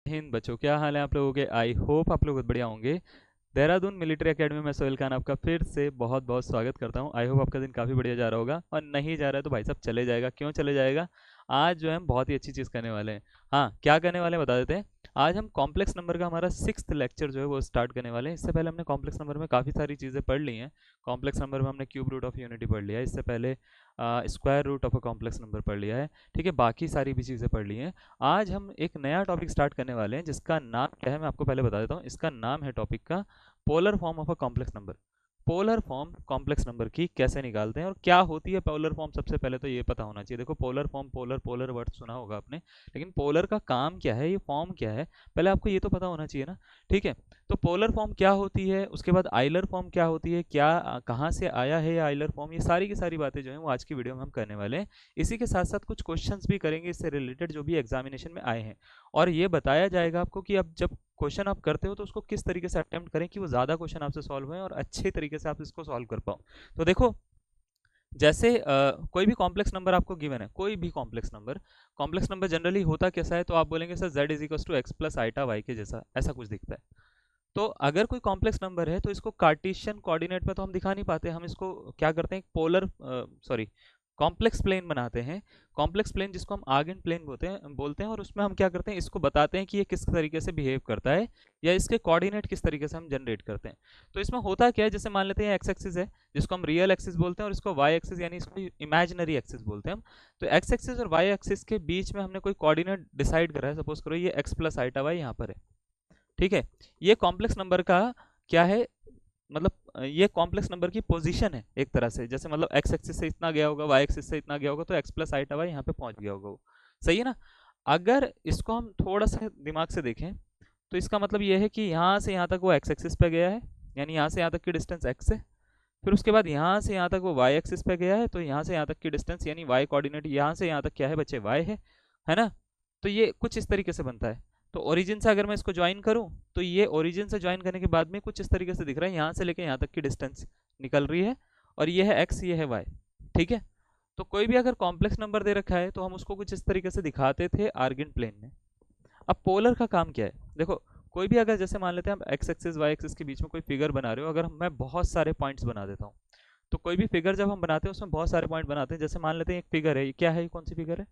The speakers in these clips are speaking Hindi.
हिंद बच्चों, क्या हाल है आप लोगों के। आई होप आप लोग बहुत बढ़िया होंगे। देहरादून मिलिट्री एकेडमी में सोहेल खान आपका फिर से बहुत बहुत स्वागत करता हूं। आई होप आपका दिन काफ़ी बढ़िया जा रहा होगा, और नहीं जा रहा है तो भाई साहब चले जाएगा। क्यों चले जाएगा? आज जो है हम बहुत ही अच्छी चीज़ करने वाले हैं। हाँ, क्या करने वाले हैं बता देते हैं। आज हम कॉम्प्लेक्स नंबर का हमारा 6th लेक्चर जो है वो स्टार्ट करने वाले हैं। इससे पहले हमने कॉम्प्लेक्स नंबर में काफ़ी सारी चीज़ें पढ़ ली हैं। कॉम्प्लेक्स नंबर में हमने क्यूब रूट ऑफ यूनिटी पढ़ लिया है, इससे पहले square root of a complex number पढ़ लिया है। ठीक है, बाकी सारी भी चीज़ें पढ़ ली हैं। आज हम एक नया टॉपिक स्टार्ट करने वाले हैं जिसका नाम क्या है मैं आपको पहले बता देता हूँ। इसका नाम है टॉपिक का polar form of a complex number. Polar form complex number की कैसे निकालते हैं और क्या होती है पोलर फॉर्म, सबसे पहले तो ये पता होना चाहिए। देखो, polar form, polar polar word सुना होगा आपने, लेकिन पोलर का काम क्या है, ये फॉर्म क्या है, पहले आपको ये तो पता होना चाहिए ना। ठीक है, तो पोलर फॉर्म क्या होती है, उसके बाद आइलर फॉर्म क्या होती है, क्या कहाँ से आया है आइलर फॉर्म, ये सारी की सारी बातें जो है वो आज की वीडियो में हम करने वाले हैं। इसी के साथ साथ कुछ क्वेश्चंस भी करेंगे इससे रिलेटेड जो भी एग्जामिनेशन में आए हैं, और ये बताया जाएगा आपको कि अब जब क्वेश्चन आप करते हो तो उसको किस तरीके से अटेम्प्ट करें कि वो ज़्यादा क्वेश्चन आपसे सॉल्व हों और अच्छे तरीके से आप इसको सॉल्व कर पाओ। तो देखो, जैसे कोई भी कॉम्प्लेक्स नंबर आपको गिवन है, कोई भी कॉम्प्लेक्स नंबर जनरली होता कैसा है, तो आप बोलेंगे sir z is equal to x plus iota y के जैसा, ऐसा कुछ दिखता है। तो अगर कोई कॉम्प्लेक्स नंबर है तो इसको कार्टेशियन कोऑर्डिनेट में तो हम दिखा नहीं पाते, हम इसको क्या करते हैं, पोलर सॉरी कॉम्प्लेक्स प्लेन बनाते हैं। कॉम्प्लेक्स प्लेन जिसको हम आर्गन प्लेन बोलते हैं, और उसमें हम क्या करते हैं, इसको बताते हैं कि ये किस तरीके से बिहेव करता है या इसके कोऑर्डिनेट किस तरीके से हम जनरेट करते हैं। तो इसमें होता क्या है, जैसे मान लेते हैं एक्स एक्सिस है जिसको हम रियल एक्सिस बोलते हैं, और इसको वाई एक्सिस यानी इसको इमेजिनरी एक्सिस बोलते हैं हम। तो एक्स एक्सिस और वाई एक्सिस के बीच में हमने कोई कोऑर्डिनेट डिसाइड करा है, सपोज करो ये एक्स प्लस आइटा वाई यहाँ पर है। ठीक है, ये कॉम्प्लेक्स नंबर का क्या है, मतलब ये कॉम्प्लेक्स नंबर की पोजीशन है एक तरह से। जैसे मतलब एक्स एक्सिस से इतना गया होगा, वाई एक्सिस से इतना गया होगा, तो एक्स प्लस आइटा वाई यहाँ पे पहुंच गया होगा वो। सही है ना। अगर इसको हम थोड़ा सा दिमाग से देखें तो इसका मतलब ये है कि यहाँ से यहाँ तक वो एक्स एक्सिस पे गया है, यानी यहाँ से यहाँ तक की डिस्टेंस एक्स है। फिर उसके बाद यहाँ से यहाँ तक वो वाई एक्सिस पे गया है, तो यहाँ से यहाँ तक की डिस्टेंस यानी वाई कोऑर्डिनेट यहाँ से यहाँ तक क्या है बच्चे, वाई है ना। तो ये कुछ इस तरीके से बनता है। तो ओरिजिन से अगर मैं इसको ज्वाइन करूं तो ये ओरिजिन से ज्वाइन करने के बाद में कुछ इस तरीके से दिख रहा है, यहाँ से लेके यहाँ तक की डिस्टेंस निकल रही है, और ये है एक्स, ये है वाई। ठीक है, तो कोई भी अगर कॉम्प्लेक्स नंबर दे रखा है तो हम उसको कुछ इस तरीके से दिखाते थे आर्गन प्लेन में। अब पोलर का काम क्या है, देखो, कोई भी अगर जैसे मान लेते हैं हम एक्स एक्सिस वाई एक्सिस के बीच में कोई फिगर बना रहे हो, अगर मैं बहुत सारे पॉइंट्स बना देता हूँ, तो कोई भी फिगर जब हम बनाते हैं उसमें बहुत सारे पॉइंट बनाते हैं। जैसे मान लेते हैं एक फिगर है, ये क्या है, ये कौन सी फिगर है,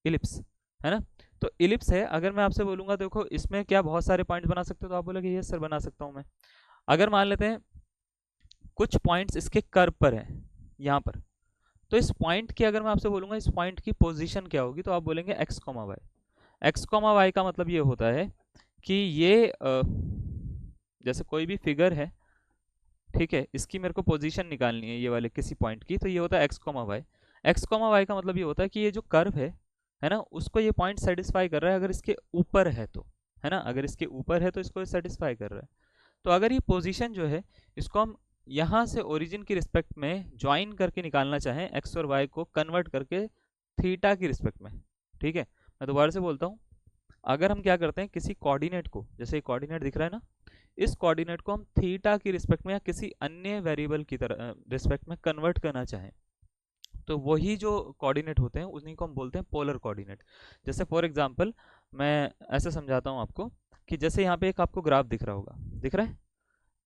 इलिप्स, है ना। तो इलिप्स है, अगर मैं आपसे बोलूंगा देखो इसमें क्या बहुत सारे पॉइंट्स बना सकते हो, तो आप बोलोगे ये सर बना सकता हूँ मैं। अगर मान लेते हैं कुछ पॉइंट्स इसके कर्व पर है यहाँ पर, तो इस पॉइंट की अगर मैं आपसे बोलूंगा इस पॉइंट की पोजीशन क्या होगी, तो आप बोलेंगे x comma y. X comma y का मतलब ये होता है कि ये जैसे कोई भी फिगर है, ठीक है, इसकी मेरे को पोजीशन निकालनी है ये वाले किसी पॉइंट की, तो ये होता है x comma y. X comma y का मतलब ये होता है कि ये जो कर्व है ना, उसको ये पॉइंट सेटिस्फाई कर रहा है अगर इसके ऊपर है तो, है ना, अगर इसके ऊपर है तो इसको सेटिस्फाई कर रहा है। तो अगर ये पोजीशन जो है इसको हम यहाँ से ओरिजिन की रिस्पेक्ट में ज्वाइन करके निकालना चाहें, एक्स और वाई को कन्वर्ट करके थीटा की रिस्पेक्ट में, ठीक है, मैं दोबारा से बोलता हूँ। अगर हम क्या करते हैं, किसी कोऑर्डिनेट को, जैसे कोऑर्डिनेट दिख रहा है ना, इस कोऑर्डिनेट को हम थीटा की रिस्पेक्ट में या किसी अन्य वेरिएबल की तरह रिस्पेक्ट में कन्वर्ट करना चाहें, तो वही जो कोऑर्डिनेट होते हैं उन्हीं को हम बोलते हैं पोलर कोऑर्डिनेट। जैसे फॉर एग्जांपल मैं ऐसे समझाता हूँ आपको कि जैसे यहाँ पे एक आपको ग्राफ दिख रहा होगा, दिख रहा है,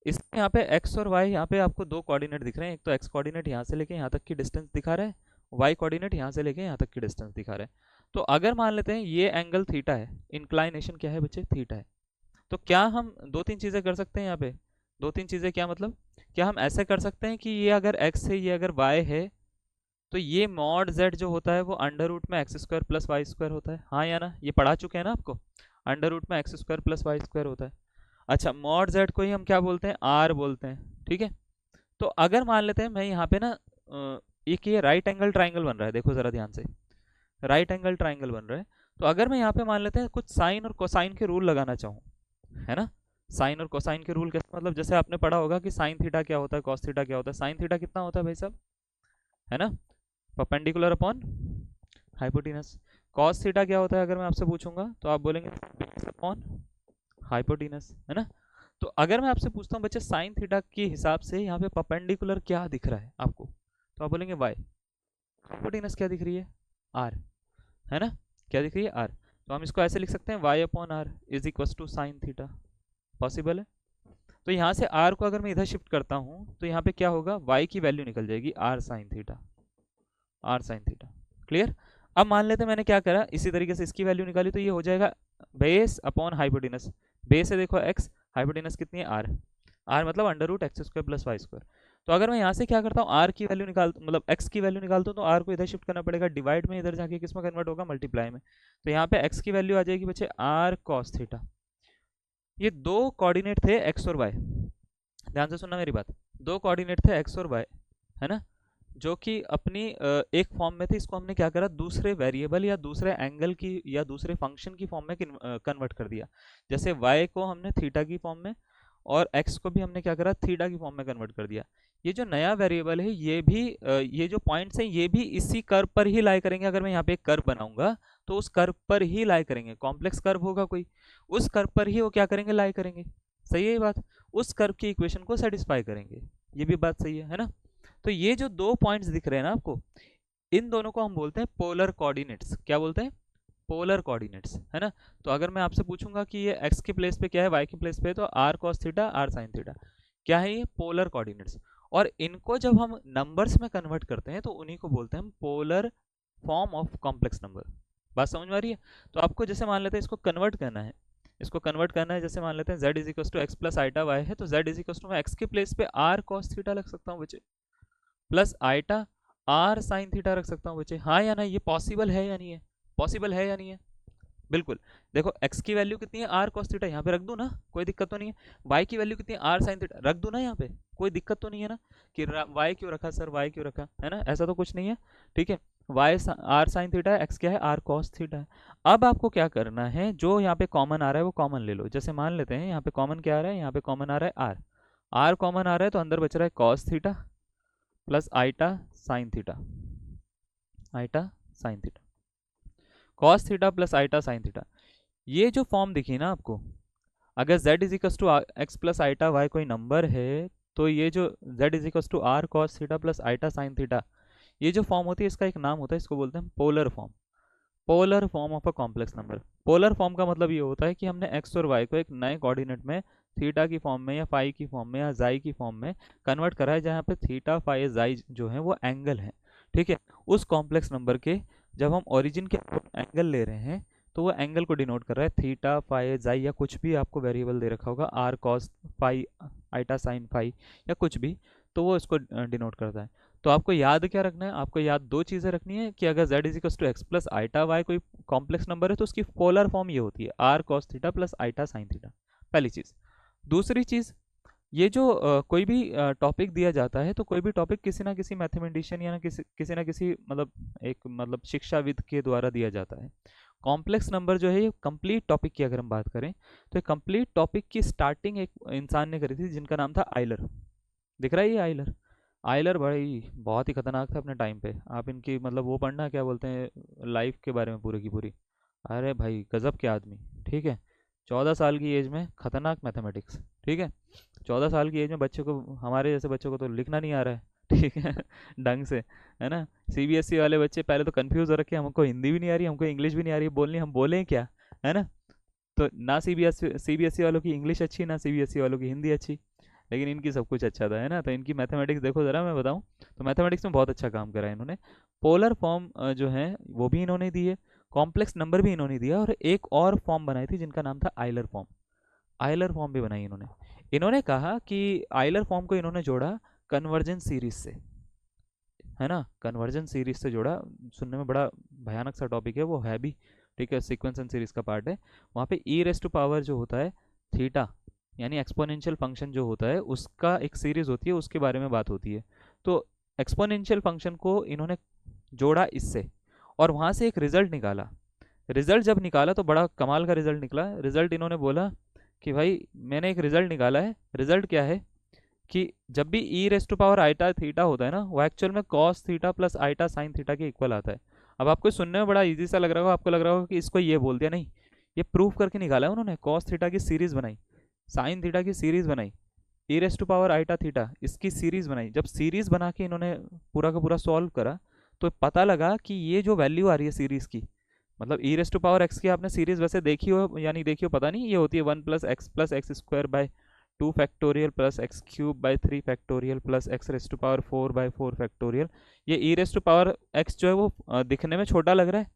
इसमें यहाँ पे एक्स और वाई, यहाँ पे आपको दो कोऑर्डिनेट दिख रहे हैं। एक तो एक्स कोऑर्डिनेट यहाँ से लेके यहाँ तक की डिस्टेंस दिखा रहा है, वाई कोऑर्डिनेट यहाँ से लेके यहाँ तक की डिस्टेंस दिखा रहा है। तो अगर मान लेते हैं ये एंगल थीटा है, इंक्लाइनेशन क्या है बच्चे, थीटा है, तो क्या हम दो तीन चीज़ें कर सकते हैं यहाँ पे। दो तीन चीज़ें क्या मतलब, क्या हम ऐसे कर सकते हैं कि ये अगर x है, ये अगर y है, तो ये मॉड z जो होता है वो अंडर रूट में x square plus y square होता है, हाँ या ना, ये पढ़ा चुके हैं ना आपको, अंडर रूट में x square plus y square होता है। अच्छा, मॉड z को ही हम क्या बोलते हैं, r बोलते हैं। ठीक है, तो अगर मान लेते हैं मैं यहाँ पे ना एक ये राइट एंगल ट्राइंगल बन रहा है, देखो ज़रा ध्यान से, राइट एंगल ट्राइंगल बन रहा है। तो अगर मैं यहाँ पे मान लेते हैं कुछ साइन और कोसाइन के रूल लगाना चाहूँ, है ना, साइन और कोसाइन के रूल कैसे, मतलब जैसे आपने पढ़ा होगा कि साइन थीटा क्या होता है, कॉस थीटा क्या होता है। साइन थीटा कितना होता है भाई साहब, है ना, perpendicular upon hypotenuse. Cos theta क्या होता है अगर मैं आपसे पूछूंगा, तो आप बोलेंगे बेस अपॉन हाइपोटेनस, है ना। तो अगर मैं आपसे पूछता हूँ बच्चे साइन थीटा के हिसाब से यहाँ पे परपेंडिकुलर क्या दिख रहा है आपको, तो आप बोलेंगे वाई। हाइपोटेनस क्या दिख रही है, आर, है ना, क्या दिख रही है, आर। तो तो हम इसको ऐसे लिख सकते हैं y upon r is equal to sine theta. Possible है? तो यहाँ से r को अगर मैं इधर शिफ्ट करता हूँ तो यहाँ पे क्या होगा, y की वैल्यू निकल जाएगी r sine theta, r sine theta. Clear? अब मान लेते हैं मैंने क्या करा, इसी तरीके से इसकी वैल्यू निकाली, तो ये हो जाएगा बेस अपॉन हाइपोटेनस। बेस है देखो x, हाइपोटेनस कितनी है r, r मतलब under root x square plus y square. तो अगर मैं यहाँ से क्या करता हूँ, r की वैल्यू निकाल मतलब x की वैल्यू निकालता हूँ, तो r को इधर शिफ्ट करना पड़ेगा, डिवाइड में इधर जाके किस में कन्वर्ट होगा, मल्टीप्लाई में। तो यहाँ पे x की वैल्यू आ जाएगी बच्चे r cos थीटा। ये दो कोऑर्डिनेट थे x और y, ध्यान से सुनना मेरी बात, दो कोऑर्डिनेट थे x और y, है ना, जो कि अपनी एक फॉर्म में थे। इसको हमने क्या करा, दूसरे वेरिएबल या दूसरे एंगल की या दूसरे फंक्शन की फॉर्म में कन्वर्ट कर दिया। जैसे y को हमने थीटा की फॉर्म में और x को भी हमने क्या करा, थीटा की फॉर्म में कन्वर्ट कर दिया। ये जो नया वेरिएबल है ये भी ये जो पॉइंट्स हैं ये भी इसी कर्व पर ही लाई करेंगे। अगर मैं यहाँ पे एक कर्व बनाऊंगा तो उस कर्व पर ही लाई करेंगे, कॉम्प्लेक्स कर्व होगा कोई, उस कर्व पर ही वो क्या करेंगे, लाई करेंगे। सही है ये बात? उस कर्व की इक्वेशन को सेटिस्फाई करेंगे, ये भी बात सही है ना? तो ये जो दो पॉइंट्स दिख रहे हैं ना आपको, इन दोनों को हम बोलते हैं पोलर कोऑर्डिनेट्स। क्या बोलते हैं? पोलर कोऑर्डिनेट्स, है ना? तो अगर मैं आपसे पूछूंगा कि ये x के प्लेस पे क्या है, y के प्लेस पे है, तो r cos theta r sin theta, क्या है ये? Polar coordinates. और इनको जब हम नंबर्स में कन्वर्ट करते हैं तो उन्हीं को बोलते हैं हम polar form of complex number. बात समझ में आ रही है? तो आपको जैसे मान लेते हैं इसको कन्वर्ट करना है, इसको कन्वर्ट करना है, जैसे मान लेते हैं z is equal to x plus iota y है, तो z इज इक्वल टू मैं x के प्लेस पे r cos थीटा रख सकता हूँ बच्चे, plus iota r sin theta रख सकता हूँ बच्चे। हाँ या नहीं, ये पॉसिबल है या नहीं है? पॉसिबल है या नहीं है? बिल्कुल। देखो x की वैल्यू कितनी है, r cos थीटा, यहाँ पे रख दूं ना, कोई दिक्कत तो नहीं है। y की वैल्यू कितनी है, r sin थीटा, रख दूं ना यहाँ पे, कोई दिक्कत तो नहीं है ना कि y क्यों रखा सर, y क्यों रखा, है ना? ऐसा तो कुछ नहीं है, ठीक है। y r sin थीटा है, x क्या है, r cos थीटा है। अब आपको क्या करना है, जो यहाँ पे कॉमन आ रहा है वो कॉमन ले लो। जैसे मान लेते हैं यहाँ पे कॉमन क्या आ रहा है, यहाँ पे कॉमन आ रहा है r कॉमन आ रहा है, तो अंदर बच रहा है cos theta plus iota sine theta, iota sine theta, cos theta plus iota sine theta. ये जो फॉर्म दिखी ना आपको, अगर z is equal to x plus iota y कोई नंबर है, तो ये जो z is equal to r cos theta plus iota sine theta, ये जो फॉर्म होती है इसका एक नाम होता है, इसको बोलते हैं polar form. Polar form of a complex number. Polar form का मतलब ये होता है कि हमने एक्स और वाई को एक नए कोऑर्डिनेट में थीटा की फॉर्म में या फाई की फॉर्म में या जाई की फॉर्म में कन्वर्ट करा है, जहाँ पे थीटा फाई जाई जो है वो एंगल है, ठीक है। उस कॉम्प्लेक्स नंबर के जब हम ओरिजिन के एंगल ले रहे हैं तो वो एंगल को डिनोट कर रहा है, थीटा फाई जाई या कुछ भी आपको वेरिएबल दे रखा होगा, r cos phi iota sine phi या कुछ भी, तो वो इसको डिनोट करता है। तो आपको याद क्या रखना है, आपको याद दो चीज़ें रखनी है कि अगर z is equal to x plus iota y कोई कॉम्प्लेक्स नंबर है तो उसकी पोलर फॉर्म ये होती है, r cos theta plus iota sine theta, पहली चीज़। दूसरी चीज़, ये जो कोई भी टॉपिक दिया जाता है, तो कोई भी टॉपिक किसी ना किसी मैथमेटिशियन या ना किसी ना किसी मतलब एक मतलब शिक्षाविद के द्वारा दिया जाता है। कॉम्प्लेक्स नंबर जो है ये कंप्लीट टॉपिक की अगर हम बात करें तो कंप्लीट टॉपिक की स्टार्टिंग एक इंसान ने करी थी जिनका नाम था आइलर। दिख रहा है ये आइलर? आइलर भाई बहुत ही खतरनाक था अपने टाइम पे। आप इनकी मतलब वो पढ़ना, क्या बोलते हैं, लाइफ के बारे में पूरी की पूरी। अरे भाई गजब के आदमी, ठीक है। 14 साल की एज में खतरनाक मैथमेटिक्स, ठीक है। 14 साल की एज में बच्चों को, हमारे जैसे बच्चों को तो लिखना नहीं आ रहा है, ठीक है ढंग से, है ना। सीबीएसई वाले बच्चे पहले तो कंफ्यूज हो रखे हैं, हमको हिंदी भी नहीं आ रही, हमको इंग्लिश भी नहीं आ रही बोलनी, हम बोलें क्या, है ना। तो ना सीबीएसई वालों की इंग्लिश अच्छी, ना सीबीएसई वालों की हिंदी अच्छी, लेकिन इनकी सब कुछ अच्छा था, है ना। तो इनकी मैथमेटिक्स देखो ज़रा, मैं बताऊं तो मैथमेटिक्स में बहुत अच्छा काम करा है इन्होंने। पोलर फॉर्म जो है वो भी इन्होंने दी है, कॉम्प्लेक्स नंबर भी इन्होंने दिया, और एक और फॉर्म बनाई थी जिनका नाम था आइलर फॉर्म। आइलर फॉर्म भी बनाई इन्होंने। इन्होंने कहा कि आइलर फॉर्म को इन्होंने जोड़ा कन्वर्जेंस सीरीज से, है ना, कन्वर्जन सीरीज से जोड़ा। सुनने में बड़ा भयानक सा टॉपिक है, वो है भी, ठीक है, सीक्वेंस एंड सीरीज का पार्ट है। वहाँ पे ई रेस टू पावर जो होता है थीटा, यानी एक्सपोनेंशियल फंक्शन जो होता है उसका एक सीरीज होती है, उसके बारे में बात होती है। तो एक्सपोनेंशियल फंक्शन को इन्होंने जोड़ा इससे, और वहाँ से एक रिजल्ट निकाला। रिजल्ट जब निकाला तो बड़ा कमाल का रिजल्ट निकला। रिजल्ट इन्होंने बोला कि भाई मैंने एक रिजल्ट निकाला है। रिजल्ट क्या है कि जब भी e raise to power iota theta होता है ना, वो एक्चुअल में cos theta plus iota sine theta के इक्वल आता है। अब आपको सुनने में बड़ा इजी सा लग रहा होगा, आपको लग रहा होगा कि इसको ये बोल दिया, नहीं, ये प्रूफ करके निकाला है उन्होंने। कॉस थीटा की सीरीज बनाई, साइन थीटा की सीरीज बनाई, e raise to power iota theta इसकी सीरीज बनाई। जब सीरीज बना के इन्होंने पूरा का पूरा सॉल्व करा तो पता लगा कि ये जो वैल्यू आ रही है सीरीज की, मतलब ई रेस टू पावर एक्स की आपने सीरीज वैसे देखी हो या नहीं देखी हो पता नहीं, ये होती है 1 + x + x² / 2 factorial plus x³ / 3 factorial plus x⁴/4 ये e raise to power x जो है वो दिखने में छोटा लग रहा है,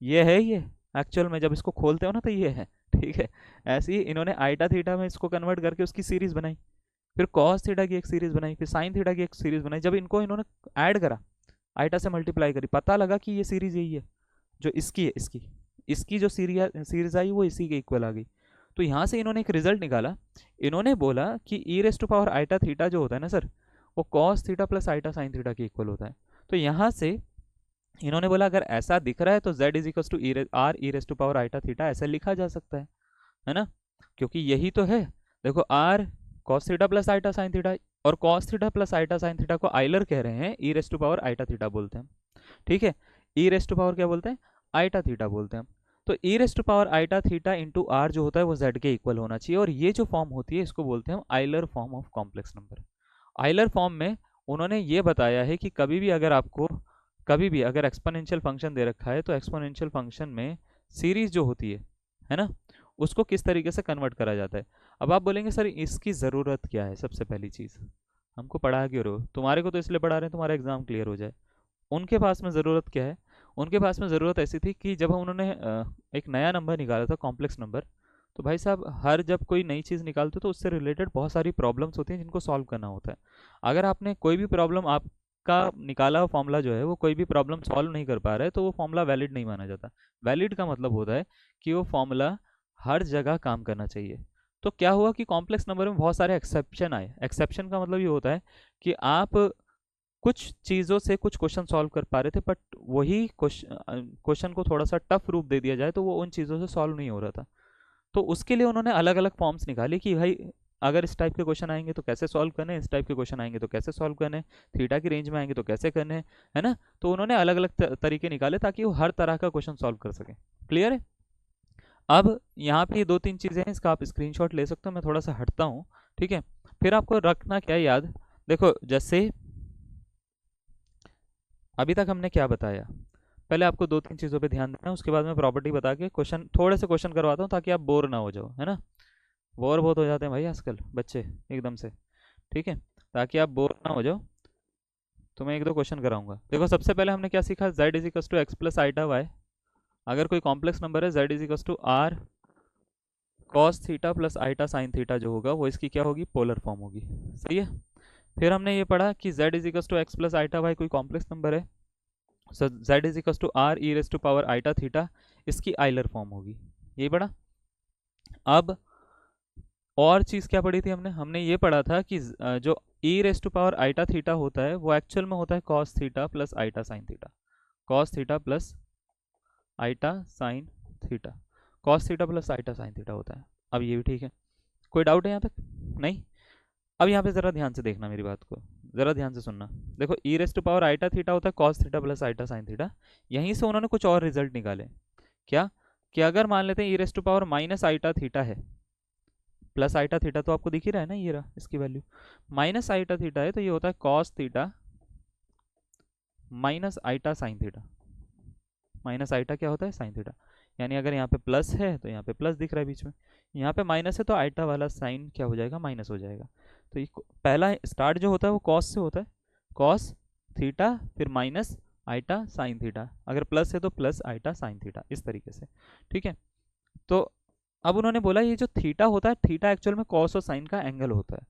ये है ये एक्चुअल में जब इसको खोलते हो ना तो ये है, ठीक है। ऐसे ही इन्होंने आइटा थीटा में इसको कन्वर्ट करके उसकी सीरीज बनाई, फिर कॉस थीटा की एक सीरीज बनाई, फिर साइन थीटा की एक सीरीज बनाई। जब इनको इन्होंने ऐड करा, आइटा से मल्टीप्लाई करी, पता लगा कि ये सीरीज यही है जो इसकी है, इसकी इसकी जो सीरीज आई वो इसी के इक्वल आ गई। तो यहाँ से इन्होंने एक रिजल्ट निकाला, इन्होंने बोला कि e raise to power iota theta जो होता है ना सर, वो cos theta plus iota sine theta के इक्वल होता है। तो यहाँ से इन्होंने बोला अगर ऐसा दिख रहा है तो z is equal to r e raise to power iota theta ऐसा लिखा जा सकता है ना, क्योंकि यही तो है। देखो r cos theta plus iota sine theta, और cos theta plus iota sine theta को आइलर कह रहे हैं, e raise to power iota theta बोलते हैं, ठीक है। ई रेस टू पावर क्या बोलते हैं, आइटा थीटा बोलते हैं। तो e raise to power iota theta into r जो होता है वो z के इक्वल होना चाहिए, और ये जो फॉर्म होती है इसको बोलते हैं हम Euler form of complex number. Euler form में उन्होंने ये बताया है कि कभी भी अगर एक्सपोनेंशियल फंक्शन दे रखा है तो एक्सपोनेंशियल फंक्शन में सीरीज जो होती है ना, उसको किस तरीके से कन्वर्ट करा जाता है। अब आप बोलेंगे सर इसकी ज़रूरत क्या है, सबसे पहली चीज़ हमको पढ़ा क्यों रहे हो, तुम्हारे को तो इसलिए पढ़ा रहे हैं तुम्हारा एग्जाम क्लियर हो जाए। उनके पास में ज़रूरत क्या है, उनके पास में ज़रूरत ऐसी थी कि जब उन्होंने एक नया नंबर निकाला था कॉम्प्लेक्स नंबर, तो भाई साहब हर जब कोई नई चीज़ निकालते हो तो उससे रिलेटेड बहुत सारी प्रॉब्लम्स होती हैं जिनको सॉल्व करना होता है। अगर आपने कोई भी प्रॉब्लम आपका निकाला हुआ फॉर्मूला जो है वो कोई भी प्रॉब्लम सॉल्व नहीं कर पा रहा है तो वो फॉर्मूला वैलिड नहीं माना जाता। वैलिड का मतलब होता है कि वो फॉर्मूला हर जगह काम करना चाहिए। तो क्या हुआ कि कॉम्प्लेक्स नंबर में बहुत सारे एक्सेप्शन आए। एक्सेप्शन का मतलब ये होता है कि आप कुछ चीज़ों से कुछ क्वेश्चन सॉल्व कर पा रहे थे, बट वही क्वेश्चन को थोड़ा सा टफ रूप दे दिया जाए तो वो उन चीज़ों से सॉल्व नहीं हो रहा था। तो उसके लिए उन्होंने अलग अलग फॉर्म्स निकाली कि भाई अगर इस टाइप के क्वेश्चन आएंगे तो कैसे सॉल्व करने हैं, इस टाइप के क्वेश्चन आएंगे तो कैसे सॉल्व करने हैं, थीटा की रेंज में आएंगे तो कैसे करने हैं, है ना। तो उन्होंने अलग अलग तरीके निकाले ताकि वो हर तरह का क्वेश्चन सॉल्व कर सके। क्लियर है। अब यहाँ पे ये 2-3 चीज़ें हैं, इसका आप स्क्रीनशॉट ले सकते हो, मैं थोड़ा सा हटता हूँ, ठीक है। फिर आपको रखना क्या याद, देखो जैसे अभी तक हमने क्या बताया, पहले आपको 2-3 चीज़ों पे ध्यान देना है, उसके बाद मैं प्रॉपर्टी बता के क्वेश्चन थोड़े से क्वेश्चन करवाता हूँ ताकि आप बोर ना हो जाओ, है ना। बोर बहुत हो जाते हैं भाई आजकल बच्चे एकदम से, ठीक है। ताकि आप बोर ना हो जाओ तो मैं 1-2 क्वेश्चन कराऊंगा। देखो सबसे पहले हमने क्या सीखा, z is equal to x plus iota y. अगर कोई कॉम्प्लेक्स नंबर है z is equal to r cos theta plus iota sine theta जो होगा वो इसकी क्या होगी, पोलर फॉर्म होगी, सही है। फिर हमने ये पढ़ा कि z is equal to x plus iota y कोई कॉम्प्लेक्स नंबर है, so z is equal to r e raise to power iota theta, इसकी आइलर फॉर्म होगी, यही पढ़ा। अब और चीज़ क्या पढ़ी थी हमने ये पढ़ा था कि जो e raise to power iota theta होता है वो एक्चुअल में होता है cos theta plus iota sine theta, cos theta plus iota sine theta, cos theta plus iota sine theta होता है। अब ये भी ठीक है, कोई डाउट है यहाँ तक, नहीं। अब यहाँ पे ज़रा ध्यान से देखना मेरी बात को, ज़रा ध्यान से सुनना। देखो e raise to power iota theta होता है cos theta plus iota sine theta, यहीं से उन्होंने कुछ और रिजल्ट निकाले। क्या कि अगर मान लेते हैं e raise to power minus iota theta है, प्लस आइटा थीटा तो आपको दिख ही रहा है ना, ये रहा इसकी वैल्यू, माइनस आइटा थीटा है तो ये होता है cos theta minus iota sine theta, minus iota क्या होता है, साइन थीटा। यानी अगर यहाँ पे प्लस है तो यहाँ पे प्लस दिख रहा है बीच में, यहाँ पे माइनस है तो आइटा वाला साइन क्या हो जाएगा, माइनस हो जाएगा। तो ये पहला स्टार्ट जो होता है वो कॉस से होता है, कॉस थीटा फिर माइनस आइटा साइन थीटा, अगर प्लस है तो प्लस आइटा साइन थीटा, इस तरीके से, ठीक है। तो अब उन्होंने बोला ये जो थीटा होता है, थीटा एक्चुअल में कॉस और साइन का एंगल होता है,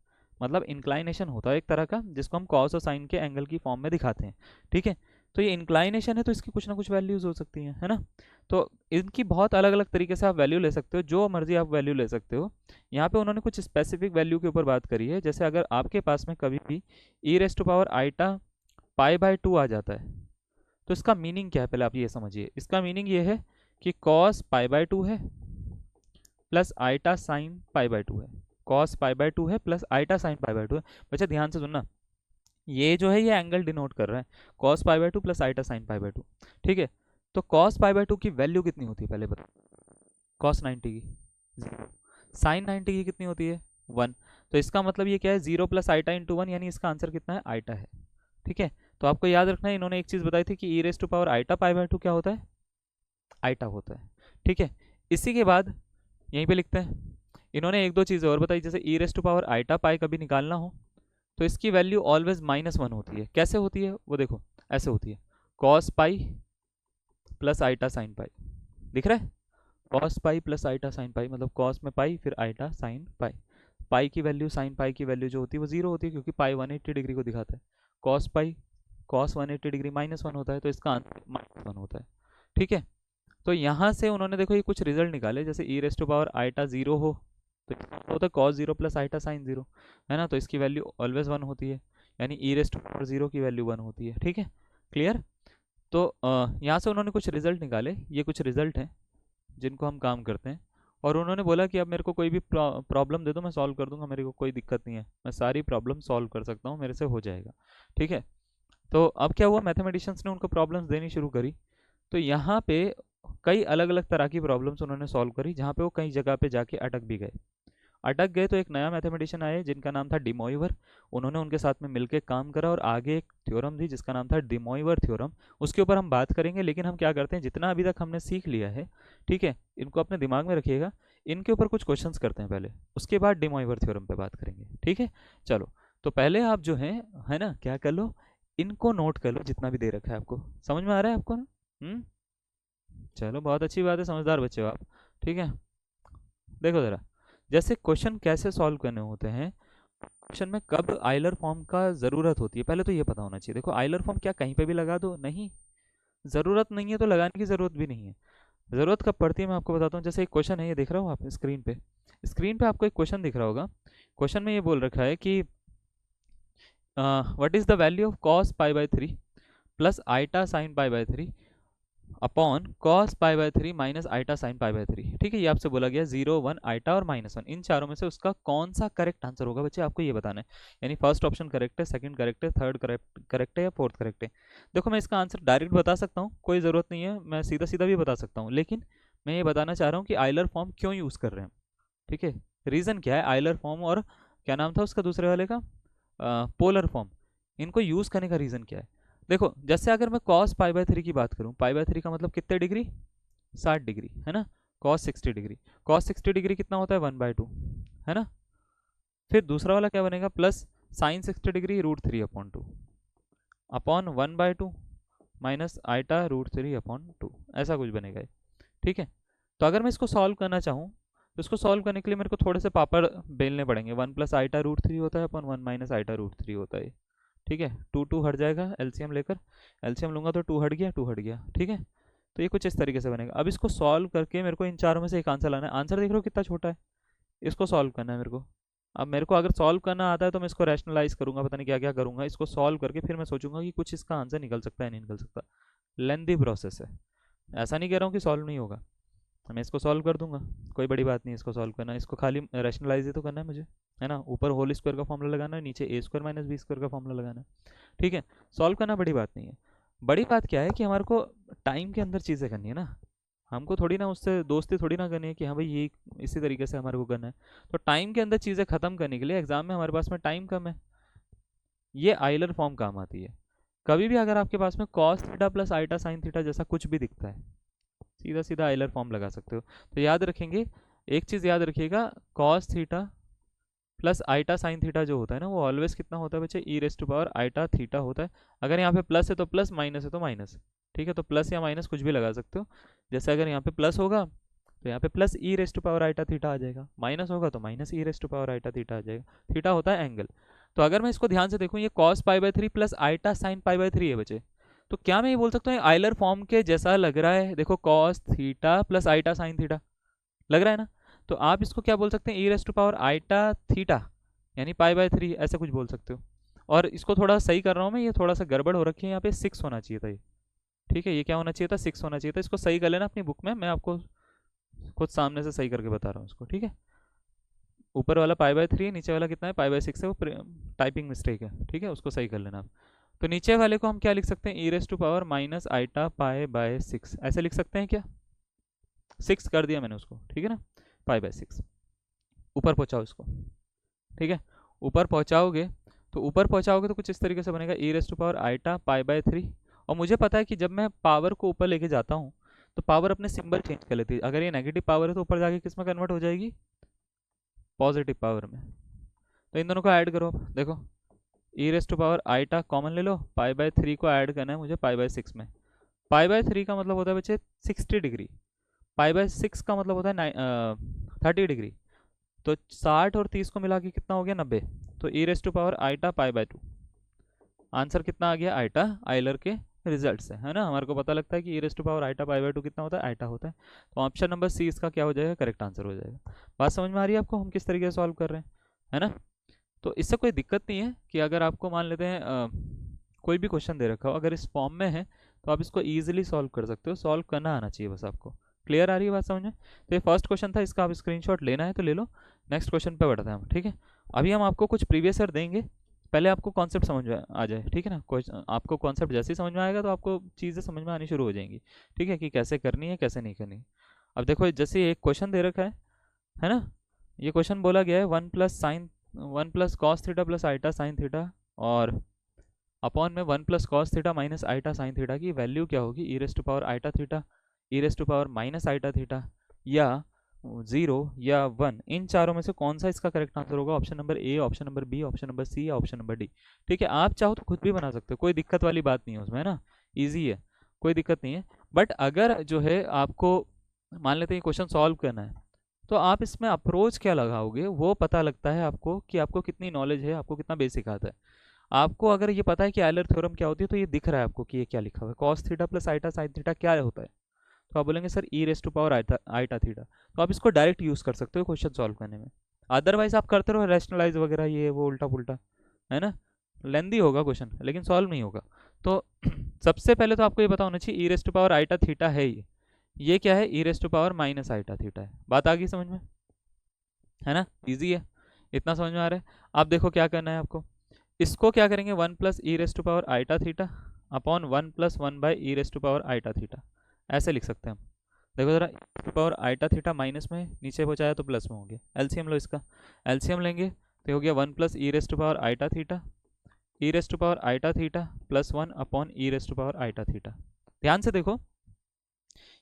मतलब इंक्लाइनेशन होता है एक तरह का जिसको हम कॉस और साइन के एंगल की फॉर्म में दिखाते हैं, ठीक है। तो ये इंक्लाइनेशन है तो इसकी कुछ ना कुछ वैल्यूज हो सकती हैं, है ना। तो इनकी बहुत अलग अलग तरीके से आप वैल्यू ले सकते हो, जो मर्जी आप वैल्यू ले सकते हो। यहाँ पे उन्होंने कुछ स्पेसिफिक वैल्यू के ऊपर बात करी है, जैसे अगर आपके पास में कभी भी e raise to power iota π/2 आ जाता है तो इसका मीनिंग क्या है, पहले आप ये समझिए। इसका मीनिंग ये है कि कॉस π/2 है प्लस आइटा साइन π/2 है, कॉस π/2 है प्लस आइटा साइन π/2 है। बच्चा ध्यान से सुनना, ये जो है ये एंगल डिनोट कर रहा है, कॉस π/2 प्लस आइटा साइन π/2, ठीक है। तो कॉस π/2 की वैल्यू कितनी होती है पहले बता, कॉस 90 की 0, साइन 90 की कितनी होती है 1। तो इसका मतलब ये क्या है, 0 प्लस आइटा इंटू 1, यानी इसका आंसर कितना है, आइटा है, ठीक है। तो आपको याद रखना है इन्होंने एक चीज़ बताई थी कि e raise to power iota π/2 क्या होता है, आइटा होता है। ठीक है, इसी के बाद यहीं पे लिखते हैं, इन्होंने एक दो चीज़ें और बताई, जैसे ई रेस्ट टू पावर आइटा पाई कभी निकालना हो तो इसकी वैल्यू ऑलवेज -1 होती है। कैसे होती है वो देखो, ऐसे होती है, cos pi plus iota sine pi, दिख रहा है, cos pi plus iota sine pi, मतलब कॉस में पाई फिर आइटा साइन पाई। पाई की वैल्यू साइन पाई की वैल्यू जो होती है वो 0 होती है, क्योंकि पाई 180 डिग्री को दिखाता है। कॉस पाई कॉस 180 डिग्री -1 होता है, तो इसका आंसर -1 होता है। ठीक है, तो यहाँ से उन्होंने देखो ये कुछ रिजल्ट निकाले, जैसे ई रेस्ट टू पावर आइटा 0 हो तो होता है कॉस 0 प्लस आइटा साइन 0, है ना, तो इसकी वैल्यू ऑलवेज 1 होती है, यानी ई रेस्ट टू पावर 0 की वैल्यू 1 होती है। ठीक है, क्लियर। तो यहाँ से उन्होंने कुछ रिजल्ट निकाले, ये कुछ रिजल्ट हैं जिनको हम काम करते हैं, और उन्होंने बोला कि अब मेरे को कोई भी प्रॉब्लम दे दो मैं सॉल्व कर दूंगा, मेरे को कोई दिक्कत नहीं है, मैं सारी प्रॉब्लम सॉल्व कर सकता हूँ, मेरे से हो जाएगा। ठीक है, तो अब क्या हुआ, मैथमेटिशियंस ने उनको प्रॉब्लम्स देनी शुरू करी, तो यहाँ पे कई अलग अलग तरह की प्रॉब्लम्स उन्होंने सॉल्व करी, जहाँ पे वो कई जगह पे जाके अटक गए तो एक नया मैथमेटिशियन आए जिनका नाम था डिमोइवर। उन्होंने उनके साथ में मिलकर काम करा और आगे एक थ्योरम थी जिसका नाम था डिमोइवर थ्योरम, उसके ऊपर हम बात करेंगे। लेकिन हम क्या करते हैं, जितना अभी तक हमने सीख लिया है, ठीक है, इनको अपने दिमाग में रखिएगा, इनके ऊपर कुछ क्वेश्चंस करते हैं पहले, उसके बाद डिमोइवर थ्योरम पे बात करेंगे। ठीक है, चलो, तो पहले आप जो है ना, क्या कर लो, इनको नोट कर लो, जितना भी दे रखा है आपको, समझ में आ रहा है आपको ना? चलो, बहुत अच्छी बात है, समझदार बच्चे हो आप। ठीक है, देखो ज़रा, जैसे क्वेश्चन कैसे सॉल्व करने होते हैं, क्वेश्चन में कब आइलर फॉर्म का ज़रूरत होती है, पहले तो ये पता होना चाहिए। देखो, आइलर फॉर्म क्या कहीं पे भी लगा दो, नहीं, ज़रूरत नहीं है तो लगाने की ज़रूरत भी नहीं है। ज़रूरत कब पड़ती है मैं आपको बताता हूँ। जैसे एक क्वेश्चन है, ये देख रहा हो आप स्क्रीन पे आपको एक क्वेश्चन दिख रहा होगा। क्वेश्चन में ये बोल रखा है कि what is the value of cos pi by 3 plus iota sine pi by 3 upon cos pi by 3 minus iota sine pi by 3। ठीक है, ये आपसे बोला गया 0 1 आइटा और -1, इन चारों में से उसका कौन सा करेक्ट आंसर होगा बच्चे, आपको ये बताना है। यानी फर्स्ट ऑप्शन करेक्ट है, सेकंड करेक्ट है, थर्ड करेक्ट है या फोर्थ करेक्ट है। देखो, मैं इसका आंसर डायरेक्ट बता सकता हूँ, कोई ज़रूरत नहीं है, मैं सीधा सीधा भी बता सकता हूँ, लेकिन मैं ये बताना चाह रहा हूँ कि आइलर फॉर्म क्यों यूज़ कर रहे हैं। ठीक है, रीज़न क्या है आइलर फॉर्म और क्या नाम था उसका दूसरे वाले का, पोलर फॉर्म, इनको यूज़ करने का रीज़न क्या है। देखो, जैसे अगर मैं कॉस पाई बाई 3 की बात करूँ, पाई बाई 3 का मतलब कितने डिग्री, 60 डिग्री, है ना, कॉस 60 डिग्री, कॉस 60 डिग्री कितना होता है 1/2, है ना। फिर दूसरा वाला क्या बनेगा, plus sine 60 degree √3/2 upon 1/2 minus iota √3/2, ऐसा कुछ बनेगा। ठीक है, तो अगर मैं इसको सॉल्व करना चाहूँ तो इसको सॉल्व करने के लिए मेरे को थोड़े से पापड़ बेलने पड़ेंगे। 1 प्लस आइटा √3 होता है अपॉन 1 माइनस आइटा √3 होता है। ठीक है, 2 हट जाएगा, एलसीएम लेकर, एलसीएम लूंगा तो 2 हट गया। ठीक है, तो ये कुछ इस तरीके से बनेगा। अब इसको सॉल्व करके मेरे को इन चारों में से एक आंसर लाना है। आंसर देख रहे हो कितना छोटा है, इसको सॉल्व करना है मेरे को। अब मेरे को अगर सॉल्व करना आता है तो मैं इसको रैशनलाइज करूंगा, पता नहीं क्या क्या करूंगा, इसको सॉल्व करके फिर मैं सोचूंगा कि कुछ इसका आंसर निकल सकता है नहीं निकल सकता। लेंदी प्रोसेस है, ऐसा नहीं कह रहा हूँ कि सॉल्व नहीं होगा, मैं इसको सॉल्व कर दूंगा, कोई बड़ी बात नहीं इसको सॉल्व करना, इसको खाली रैशनलाइज ही तो करना है मुझे, है ना। ऊपर होल स्क्वायर का फॉर्मूला लगाना है, नीचे ए स्क्वायर माइनस बी स्क्वायर का फॉर्मूला लगाना है। ठीक है, सॉल्व करना बड़ी बात नहीं है। बड़ी बात क्या है कि हमारे को टाइम के अंदर चीज़ें करनी है ना, हमको थोड़ी ना उससे दोस्ती थोड़ी ना करनी है कि हाँ भाई ये इसी तरीके से हमारे को करना है। तो टाइम के अंदर चीज़ें ख़त्म करने के लिए एग्जाम में हमारे पास में टाइम कम है, ये आइलर फॉर्म काम आती है। कभी भी अगर आपके पास में cos theta plus iota sine theta जैसा कुछ भी दिखता है, सीधा सीधा आइलर फॉर्म लगा सकते हो। तो याद रखेंगे, एक चीज़ याद रखिएगा, cos theta plus iota sine theta जो होता है ना, वो ऑलवेज कितना होता है बच्चे, e raise to power iota theta होता है। अगर यहाँ पे प्लस है तो प्लस, माइनस है तो माइनस। ठीक है, तो प्लस या माइनस कुछ भी लगा सकते हो। जैसे अगर यहाँ पे प्लस होगा तो यहाँ पे plus e raise to power iota theta आ जाएगा, माइनस होगा तो minus e raise to power iota theta आ जाएगा। थीटा होता है एंगल। तो अगर मैं इसको ध्यान से देखूँ, ये cos pi by 3 plus iota sine pi by 3 है बच्चे, तो क्या मैं ये बोल सकता हूँ आइलर फॉर्म के जैसा लग रहा है। देखो, cos theta plus iota sine theta लग रहा है ना, तो आप इसको क्या बोल सकते हैं, e raise to power iota theta यानी पाई बाई 3, ऐसा कुछ बोल सकते हो। और इसको थोड़ा सही कर रहा हूँ मैं, ये थोड़ा सा गड़बड़ हो रखी है, यहाँ पे 6 होना चाहिए था ये। ठीक है, ये क्या होना चाहिए था, 6 होना चाहिए था। इसको सही कर लेना अपनी बुक में, मैं आपको खुद सामने से सही करके बता रहा हूँ इसको। ठीक है, ऊपर वाला पाई बाई 3 है, नीचे वाला कितना है, पाई बाई 6 है, वो टाइपिंग मिस्टेक है। ठीक है, उसको सही कर लेना आप। तो नीचे वाले को हम क्या लिख सकते हैं, e raise to power minus iota pi by 6, ऐसे लिख सकते हैं क्या, 6 कर दिया मैंने उसको। ठीक है ना, पाई बाय 6, ऊपर पहुंचाओ इसको। ठीक है, ऊपर पहुंचाओगे तो कुछ इस तरीके से बनेगा, e raise to power iota pi by 3। और मुझे पता है कि जब मैं पावर को ऊपर लेके जाता हूँ तो पावर अपने सिंबल चेंज कर लेती है। अगर ये नेगेटिव पावर है तो ऊपर जाके किस में कन्वर्ट हो जाएगी, पॉजिटिव पावर में। तो इन दोनों को ऐड करो। देखो e raise to power iota common ले लो, पाई बाय 3 को ऐड करना है मुझे पाई बाय 6 में। पाई बाय 3 का मतलब होता है बच्चे 60 डिग्री, पाई बाय 6 का मतलब होता है 30 डिग्री। तो 60 और 30 को मिला के कितना हो गया, 90। तो e raise to power iota pi by 2। Answer कितना आ गया, आईटा, आइलर के रिजल्ट से, है ना। हमारे को पता लगता है कि e raise to power iota pi by 2 कितना होता है, आईटा होता है। तो ऑप्शन नंबर सी इसका क्या हो जाएगा, करेक्ट आंसर हो जाएगा। बात समझ में आ रही है आपको, हम किस तरीके से सॉल्व कर रहे हैं, है ना। तो इससे कोई दिक्कत नहीं है कि अगर आपको मान लेते हैं कोई भी क्वेश्चन दे रखा हो, अगर इस फॉर्म में है तो आप इसको ईजिली सॉल्व कर सकते हो। सॉल्व करना आना चाहिए बस आपको। क्लियर आ रही है बात समझ में। तो ये फर्स्ट क्वेश्चन था, इसका आप स्क्रीनशॉट लेना है तो ले लो। नेक्स्ट क्वेश्चन पे बढ़ते हैं हम, ठीक है। अभी हम आपको कुछ प्रीवियस ईयर देंगे, पहले आपको कॉन्सेप्ट समझ में आ जाए, ठीक है ना। आपको कॉन्सेप्ट जैसे ही समझ में आएगा तो आपको चीज़ें समझ में आनी शुरू हो जाएंगी, ठीक है, कि कैसे करनी है कैसे नहीं करनी। अब देखो जैसे एक क्वेश्चन दे रखा है ना। ये क्वेश्चन बोला गया है 1 plus cos theta plus iota sine theta और अपॉन में 1 plus cos theta minus iota sine theta की वैल्यू क्या होगी, e raise to power iota theta, e raise to power minus iota theta या 0 या 1। इन चारों में से कौन सा इसका करेक्ट आंसर होगा, option number A, option number B, option number C या ऑप्शन नंबर डी। ठीक है, आप चाहो तो खुद भी बना सकते हो, कोई दिक्कत वाली बात नहीं है उसमें, है ना, ईजी है, कोई दिक्कत नहीं है। बट अगर जो है आपको मान लेते हैं क्वेश्चन सॉल्व करना है तो आप इसमें अप्रोच क्या लगाओगे वो पता लगता है आपको कि आपको कितनी नॉलेज है, आपको कितना बेसिक आता है। आपको अगर ये पता है कि आयलर थ्योरम क्या होती है तो ये दिख रहा है आपको कि ये क्या लिखा हुआ है, cos theta plus iota sine theta क्या होता है, तो आप बोलेंगे sir e raise to power iota theta. तो आप इसको डायरेक्ट यूज कर सकते हो क्वेश्चन सॉल्व करने में। अदरवाइज आप करते रहो रैशनलाइज वगैरह ये वो उल्टा पुल्टा, है ना, लेंदी होगा क्वेश्चन लेकिन सॉल्व नहीं होगा। तो सबसे पहले तो आपको ये पता होना चाहिए e raise to power iota theta है ये क्या है, e raise to power minus iota theta है। बात आ गई समझ में, है ना, इजी है, इतना समझ में आ रहा है। आप देखो क्या करना है आपको, इसको क्या करेंगे 1 plus e raise to power iota theta upon 1 plus 1 by e raise to power iota theta, ऐसे लिख सकते हैं हम। देखो जरा, पावर आइटा थीटा माइनस में नीचे बचाया तो प्लस में हो गया, एलसीएम लो इसका, एलसीएम लेंगे तो हो गया 1 plus e raise to power iota theta, e raise to power iota theta plus 1 upon e raise to power iota theta. ध्यान से देखो,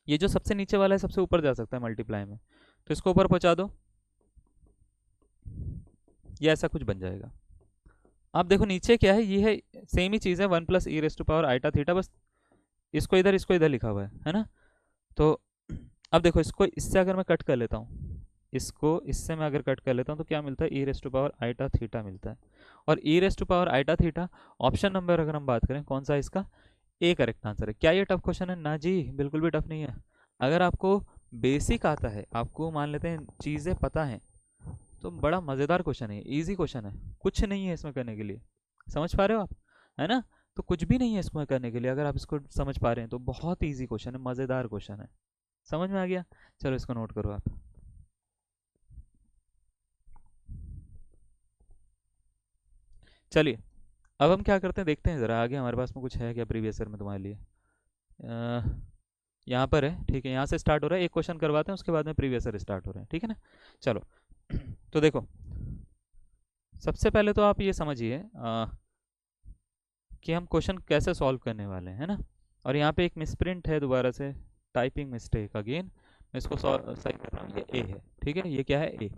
ये जो सबसे नीचे वाला है सबसे ऊपर जा सकता है मल्टीप्लाई में, तो इसको ऊपर पहुंचा दो, ये ऐसा कुछ बन जाएगा। आप देखो नीचे क्या है, ये है सेम ही चीज़ है 1 plus e raise to power iota theta, बस इसको इधर लिखा हुआ है ना। तो अब देखो इसको इससे अगर मैं कट कर लेता हूँ, इसको इससे मैं अगर कट कर लेता हूँ तो क्या मिलता है, e raise to power iota theta मिलता है। और e raise to power iota theta option number अगर हम बात करें कौन सा है इसका, ए करेक्ट आंसर है। क्या ये टफ क्वेश्चन है, ना जी बिल्कुल भी टफ नहीं है। अगर आपको बेसिक आता है, आपको मान लेते हैं चीज़ें पता हैं, तो बड़ा मज़ेदार क्वेश्चन है, इजी क्वेश्चन है, कुछ नहीं है इसमें करने के लिए। समझ पा रहे हो आप, है ना। तो कुछ भी नहीं है इसमें करने के लिए, अगर आप इसको समझ पा रहे हैं तो बहुत ईजी क्वेश्चन है, मज़ेदार क्वेश्चन है। समझ में आ गया, चलो इसको नोट करो आप। चलिए अब हम क्या करते हैं देखते हैं ज़रा आगे हमारे पास में कुछ है क्या प्रीवियस ईयर में तुम्हारे लिए। यहाँ पर है, ठीक है, यहाँ से स्टार्ट हो रहा है, एक क्वेश्चन करवाते हैं उसके बाद में प्रीवियस ईयर स्टार्ट हो रहे हैं, ठीक है ना। चलो तो देखो सबसे पहले तो आप ये समझिए कि हम क्वेश्चन कैसे सॉल्व करने वाले हैं, है ना। और यहाँ पे एक मिसप्रिंट है दोबारा से, टाइपिंग मिस्टेक अगेन, मैं इसको सही कर रहा हूँ, ये ए है, ठीक है, ये क्या है ए।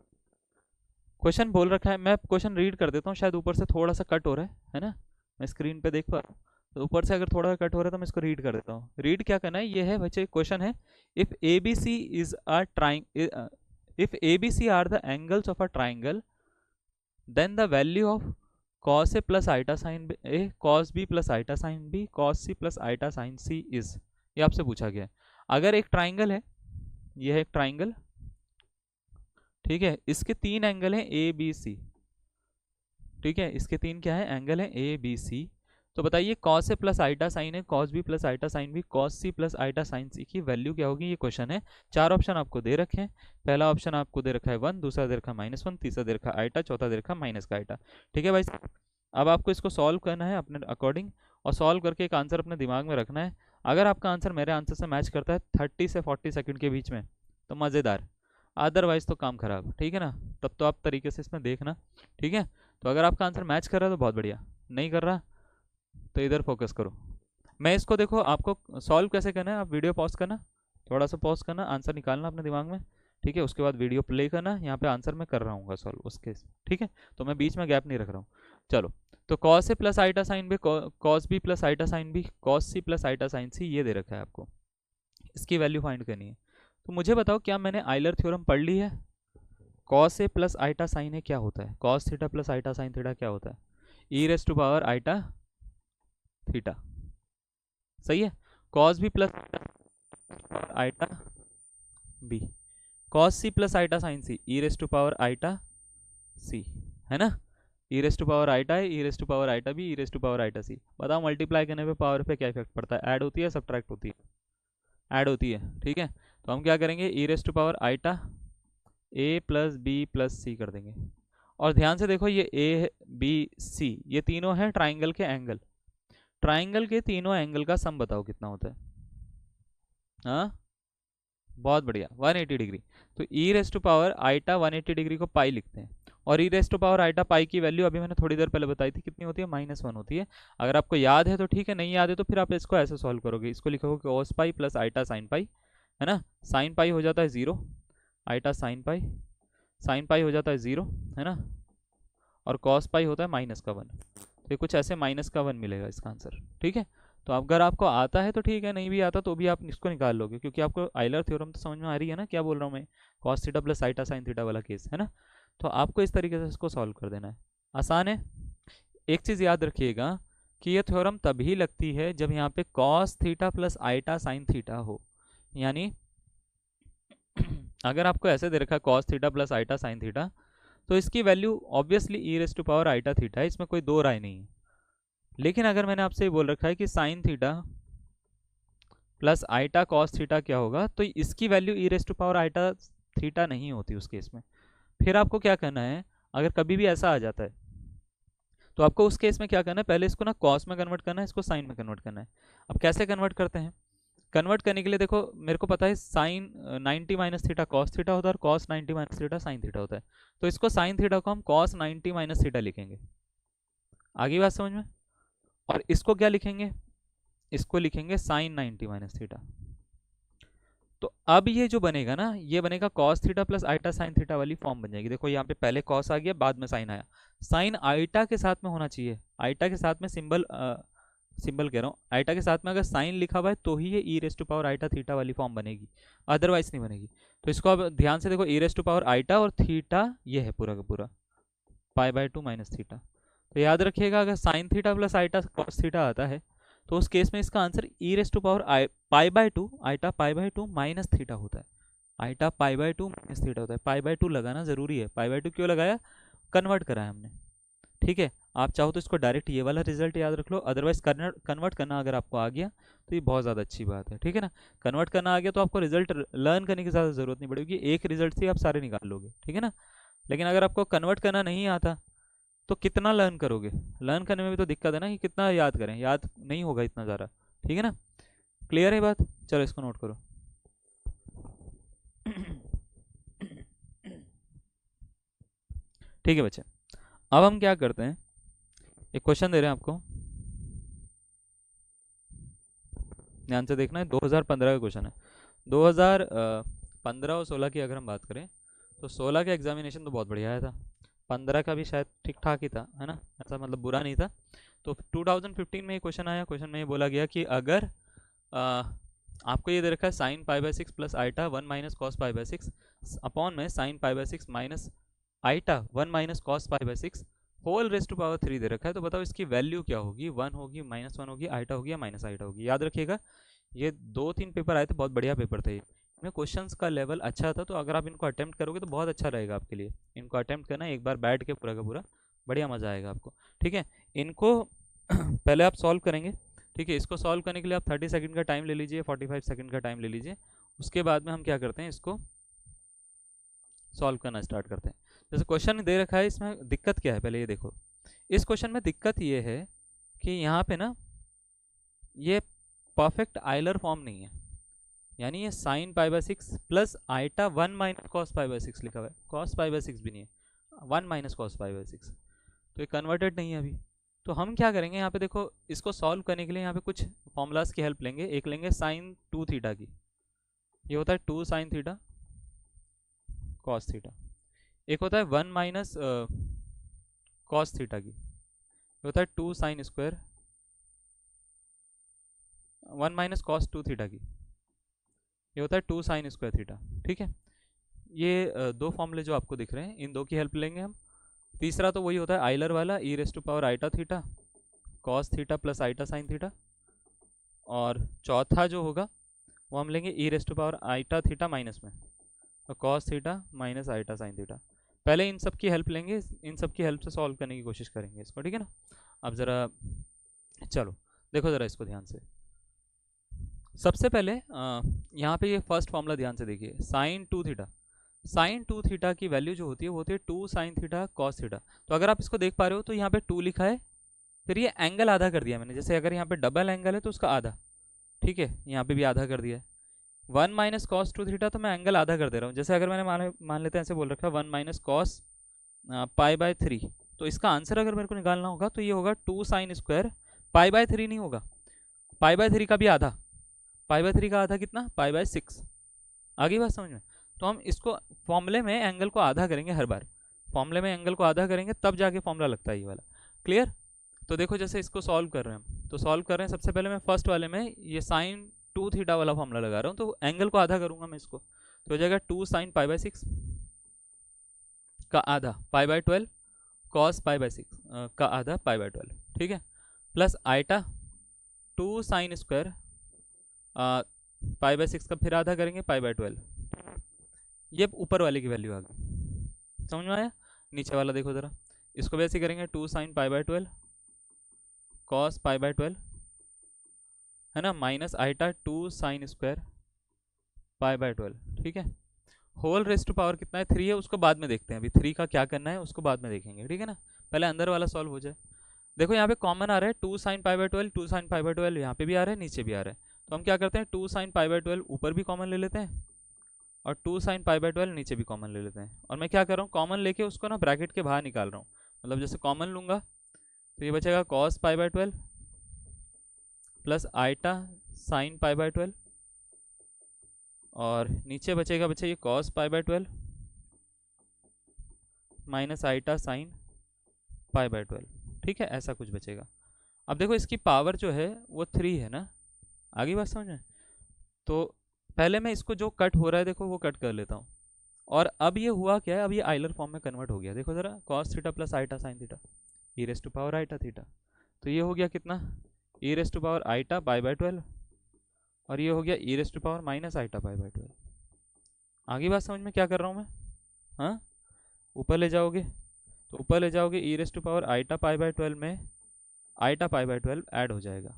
क्वेश्चन बोल रखा है, मैं क्वेश्चन रीड कर देता हूँ, शायद ऊपर से थोड़ा सा कट हो रहा है ना, मैं स्क्रीन पे देख पा रहा हूँ, तो ऊपर से अगर थोड़ा सा कट हो रहा है तो मैं इसको रीड कर देता हूँ। रीड क्या करना है, ये है बच्चे क्वेश्चन है, if A B C is a triangle if ABC are the angles of a triangle then the value of cos A plus iota sin A cos B plus iota sin B cos C plus iota sin C is, ये आपसे पूछा गया है। अगर एक ट्राइंगल है, ये है एक ट्राइंगल, ठीक है, इसके 3 एंगल हैं ए बी सी, ठीक है, इसके 3 क्या है एंगल है ए बी सी। तो बताइए cos A plus iota sine है, cos B plus iota sine B, cos C plus iota sine C की वैल्यू क्या होगी, ये क्वेश्चन है। 4 ऑप्शन आपको दे रखे हैं, पहला ऑप्शन आपको दे रखा है 1, दूसरा दे रखा है -1, तीसरा दे रखा है आइटा, चौथा दे रखा है माइनस का आइटा, ठीक है भाई। अब आपको इसको सॉल्व करना है अपने अकॉर्डिंग, और सॉल्व करके एक आंसर अपने दिमाग में रखना है। अगर आपका आंसर मेरे आंसर से मैच करता है 30 से 40 सेकंड के बीच में तो मज़ेदार, अदरवाइज तो काम खराब, ठीक है ना। तब तो आप तरीके से इसमें देखना, ठीक है। तो अगर आपका आंसर मैच कर रहा है तो बहुत बढ़िया, नहीं कर रहा तो इधर फोकस करो। मैं इसको देखो आपको सॉल्व कैसे करना है, आप वीडियो पॉज करना, थोड़ा सा पॉज करना, आंसर निकालना अपने दिमाग में, ठीक है। उसके बाद वीडियो प्ले करना, यहाँ पे आंसर मैं कर रहा हूँ सॉल्व उसके, ठीक है। तो मैं बीच में गैप नहीं रख रहा हूँ। चलो, तो cos A plus iota sine B, cos B plus iota sine B, cos C plus iota sine C, ये दे रखा है आपको, इसकी वैल्यू फाइंड करनी है। तो मुझे बताओ, क्या मैंने आइलर थ्योरम पढ़ ली है? Cos A plus iota sine A क्या होता है? Cos theta plus iota sine theta क्या होता है? E raise to power iota theta, सही है। Cos B plus iota B, cos C plus iota sine C, e raise to power iota C, है ना। E raise to power iota है, e raise to power iota B, e raise to power iota C. बताओ मल्टीप्लाई करने पे पावर पे क्या इफेक्ट पड़ता है? ऐड होती है, सब्ट्रैक्ट होती है? ऐड होती है, ठीक है। तो हम क्या करेंगे, e raise to power iota A plus B plus C कर देंगे। और ध्यान से देखो, ये ए बी सी ये तीनों हैं ट्राइंगल के एंगल, ट्राइंगल के तीनों एंगल का सम बताओ कितना होता है? हाँ, बहुत बढ़िया, 180 डिग्री। तो e raise to power iota 180 degree को पाई लिखते हैं, और e raise to power iota pi की वैल्यू अभी मैंने थोड़ी देर पहले बताई थी, कितनी होती है? -1 होती है। अगर आपको याद है तो ठीक है, नहीं याद है तो फिर आप इसको ऐसे सॉल्व करोगे, इसको लिखोगे cos pi plus iota sine pi, है ना। साइन पाई हो जाता है 0, आइटा साइन पाई हो जाता है 0, है ना। और कॉस पाई होता है -1, तो ये कुछ ऐसे -1 मिलेगा इसका आंसर, ठीक है। तो अगर आपको आता है तो ठीक है, नहीं भी आता तो भी आप इसको निकाल लोगे, क्योंकि आपको आइलर थ्योरम तो समझ में आ रही है ना, क्या बोल रहा हूँ मैं, cos theta plus iota sine theta वाला केस, है ना। तो आपको इस तरीके से इसको सॉल्व कर देना है, आसान है। एक चीज़ याद रखिएगा कि ये थ्योरम तभी लगती है जब यहाँ पे cos theta plus iota sine theta हो, यानी अगर आपको ऐसे दे रखा है cos theta plus iota sine theta, तो इसकी value obviously e raise to power iota theta है, इसमें कोई दो राय नहीं है। लेकिन अगर मैंने आपसे ये बोल रखा है कि sine theta plus iota cos theta क्या होगा, तो इसकी value e raise to power iota theta नहीं होती उस केस में। फिर आपको क्या करना है, अगर कभी भी ऐसा आ जाता है तो आपको उस केस में क्या करना है, पहले इसको ना कॉस में कन्वर्ट करना है, इसको साइन में कन्वर्ट करना है। अब कैसे कन्वर्ट करते हैं? कन्वर्ट करने के लिए देखो, मेरे को पता है sine 90 minus theta cos theta होता है और cos 90 minus theta sine theta होता है। तो इसको साइन थीटा को हम कॉस 90 माइनस थीटा लिखेंगे, आगे बात समझ में। और इसको क्या लिखेंगे, इसको लिखेंगे साइन 90 माइनस थीटा। तो अब ये जो बनेगा ना, ये बनेगा cos theta plus iota sine theta वाली फॉर्म बन जाएगी। देखो यहाँ पे पहले कॉस आ गया, बाद में साइन आया, साइन आइटा के साथ में होना चाहिए, आइटा के साथ में सिंबल सिंबल कह रहा हूँ, आइटा के साथ में अगर साइन लिखा हुआ है तो ही ये e raise to power iota theta वाली फॉर्म बनेगी, अदरवाइज नहीं बनेगी। तो इसको अब ध्यान से देखो, e raise to power iota और थीटा ये है पूरा का पूरा π/2 माइनस थीटा। तो याद रखिएगा, अगर sine theta plus iota cos theta आता है तो उस केस में इसका answer e raise to power π/2 iota π/2 minus theta होता है, आइटा π/2 माइनस थीटा होता है। π/2 लगाना जरूरी है, π/2 क्यों लगाया? कन्वर्ट करा है हमने, ठीक है। आप चाहो तो इसको डायरेक्ट ये वाला रिजल्ट याद रख लो, अदरवाइज कन्वर्ट करना अगर आपको आ गया तो ये बहुत ज़्यादा अच्छी बात है, ठीक है ना। कन्वर्ट करना आ गया तो आपको रिजल्ट लर्न करने की ज़्यादा ज़रूरत नहीं पड़ेगी, एक रिजल्ट से आप सारे निकाल लोगे, ठीक है ना। लेकिन अगर आपको कन्वर्ट करना नहीं आता तो कितना लर्न करोगे? लर्न करने में भी तो दिक्कत है ना, कि कितना याद करें, याद नहीं होगा इतना ज़्यादा, ठीक है ना। क्लियर है बात? चलो इसको नोट करो। ठीक है बच्चे, अब हम क्या करते हैं, एक क्वेश्चन दे रहे हैं आपको, ध्यान से देखना है, 2015 का क्वेश्चन है। 2015 और 16 की अगर हम बात करें तो 16 का एग्जामिनेशन तो बहुत बढ़िया आया था, 15 का भी शायद ठीक ठाक ही था, है ना, ऐसा मतलब बुरा नहीं था। तो 2015 में ये क्वेश्चन आया, क्वेश्चन में ये बोला गया कि अगर आपको ये दे रखा है sine π/6 plus iota 1 minus cos π/6 upon में sine π/6 minus iota 1 minus cos π/6 whole raise to power 3 दे रखा है। तो बताओ इसकी वैल्यू क्या होगी, 1 होगी, -1 होगी, आइटा होगी या माइनस आइटा होगी। याद रखिएगा, ये 2-3 पेपर आए थे, बहुत बढ़िया पेपर थे, इनमें क्वेश्चंस का लेवल अच्छा था। तो अगर आप इनको अटेम्प्ट करोगे तो बहुत अच्छा रहेगा आपके लिए, इनको अटेम्प्ट करना एक बार बैठ के पूरा का पूरा, बढ़िया मज़ा आएगा आपको, ठीक है। इनको पहले आप सॉल्व करेंगे, ठीक है। इसको सॉल्व करने के लिए आप 30 सेकंड का टाइम ले लीजिए, 45 सेकंड का टाइम ले लीजिए। उसके बाद में हम क्या करते हैं, इसको सॉल्व करना स्टार्ट करते हैं। जैसे क्वेश्चन दे रखा है, इसमें दिक्कत क्या है पहले ये देखो। इस क्वेश्चन में दिक्कत ये है कि यहाँ पे ना ये परफेक्ट आइलर फॉर्म नहीं है, यानी ये sine π/6 plus iota 1 minus cos π/6 लिखा हुआ है, कॉस π/6 भी नहीं है, 1 माइनस कॉस π/6, तो ये कन्वर्टेड नहीं है अभी। तो हम क्या करेंगे, यहाँ पे देखो, इसको सॉल्व करने के लिए यहाँ पे कुछ फॉर्मूलाज की हेल्प लेंगे। एक लेंगे साइन 2 थीटा की, ये होता है 2 साइन थीटा कॉस थीटा। एक होता है 1 माइनस कॉस थीटा की, ये होता है 2 sine square 1 minus cos 2 theta की, ये होता है 2 साइन स्क्वायर थीटा। ठीक है, ये दो फॉर्मूले जो आपको दिख रहे हैं इन दो की हेल्प लेंगे हम। तीसरा तो वही होता है आइलर वाला, e raise to power iota theta cos theta plus iota sine theta. और चौथा जो होगा वो हम लेंगे e raise to power iota theta minus में, तो cos theta minus iota sine theta. पहले इन सब की हेल्प लेंगे, इन सब की हेल्प से सॉल्व करने की कोशिश करेंगे इसको, ठीक है ना। अब ज़रा चलो देखो ज़रा इसको ध्यान से। सबसे पहले यहाँ पे ये फर्स्ट फॉर्मूला ध्यान से देखिए, साइन 2 थीटा, साइन 2 थीटा की वैल्यू जो होती है वो होती है 2 साइन थीटा कॉस थीटा। तो अगर आप इसको देख पा रहे हो तो यहाँ पे 2 लिखा है, फिर ये एंगल आधा कर दिया मैंने, जैसे अगर यहाँ पे डबल एंगल है तो उसका आधा, ठीक है, यहाँ पे भी आधा कर दिया है। 1 माइनस कॉस 2 थीटा तो मैं एंगल आधा कर दे रहा हूँ, जैसे अगर मैंने मान लेते हैं ऐसे बोल रखा है 1 माइनस कॉस पाई बाय 3, तो इसका आंसर अगर मेरे को निकालना होगा तो ये होगा 2 साइन स्क्वायर, पाई बाय 3 नहीं होगा, पाई बाय 3 का भी आधा, पाई बाय 3 का आधा कितना, पाई बाय 6। आगे बात समझ में। तो हम इसको फॉर्मूले में एंगल को आधा करेंगे हर बार, फॉर्मूले में एंगल को आधा करेंगे तब जाके फॉर्मूला लगता है ये वाला। क्लियर। तो देखो जैसे इसको सॉल्व कर रहे हैं हम, तो सॉल्व कर रहे हैं सबसे पहले मैं फर्स्ट वाले में ये साइन 2 थीटा वाला फॉर्मूला लगा रहा हूँ, तो एंगल को आधा करूंगा मैं इसको, तो हो जाएगा 2 साइन पाई बाय 6 का आधा pi by 12 cos pi by 6 का आधा पाई बाय 12, ठीक है, plus iota 2 sine square pi by 6 का फिर आधा करेंगे पाई बाय 12। ये ऊपर वाले की वैल्यू आ गई, समझ में आया। नीचे वाला देखो ज़रा, इसको भी ऐसे करेंगे 2 sine pi by 12 cos pi by 12 है ना, minus iota 2 sine square pi by 12, ठीक है। होल रेस्ट टू पावर कितना है, 3 है, उसको बाद में देखते हैं, अभी 3 का क्या करना है उसको बाद में देखेंगे, ठीक है ना, पहले अंदर वाला सॉल्व हो जाए। देखो यहाँ पे कॉमन आ रहा है 2 sine pi by 12, 2 sine pi by 12 यहाँ पे भी आ रहा है नीचे भी आ रहा है, तो हम क्या करते हैं 2 साइन पाई बाय 12 ऊपर भी कॉमन ले लेते हैं और 2 साइन पाई बाय 12 नीचे भी कॉमन ले लेते हैं। और मैं क्या कर रहा हूँ, कॉमन लेके उसको ना ब्रैकेट के बाहर निकाल रहा हूँ, मतलब जैसे कॉमन लूँगा तो ये बचेगा cos pi by 12 plus iota sine pi by 12 और नीचे बचेगा बच्चे ये cos pi by 12 minus iota sine pi by 12, ठीक है, ऐसा कुछ बचेगा। अब देखो इसकी पावर जो है वो 3 है ना, आगे बात समझ में। तो पहले मैं इसको जो कट हो रहा है देखो वो कट कर लेता हूँ, और अब ये हुआ क्या है, अब ये आइलर फॉर्म में कन्वर्ट हो गया, देखो ज़रा cos theta plus iota sine theta e raise to power iota theta, तो ये हो गया कितना, e raise to power iota pi by 12 और ये हो गया e raise to power minus iota pi by 12। आगे बात समझ में क्या कर रहा हूँ मैं, हाँ, ऊपर ले जाओगे तो ऊपर ले जाओगे e raise to power iota pi by 12 में आइटा पाई बाय 12 ऐड हो जाएगा,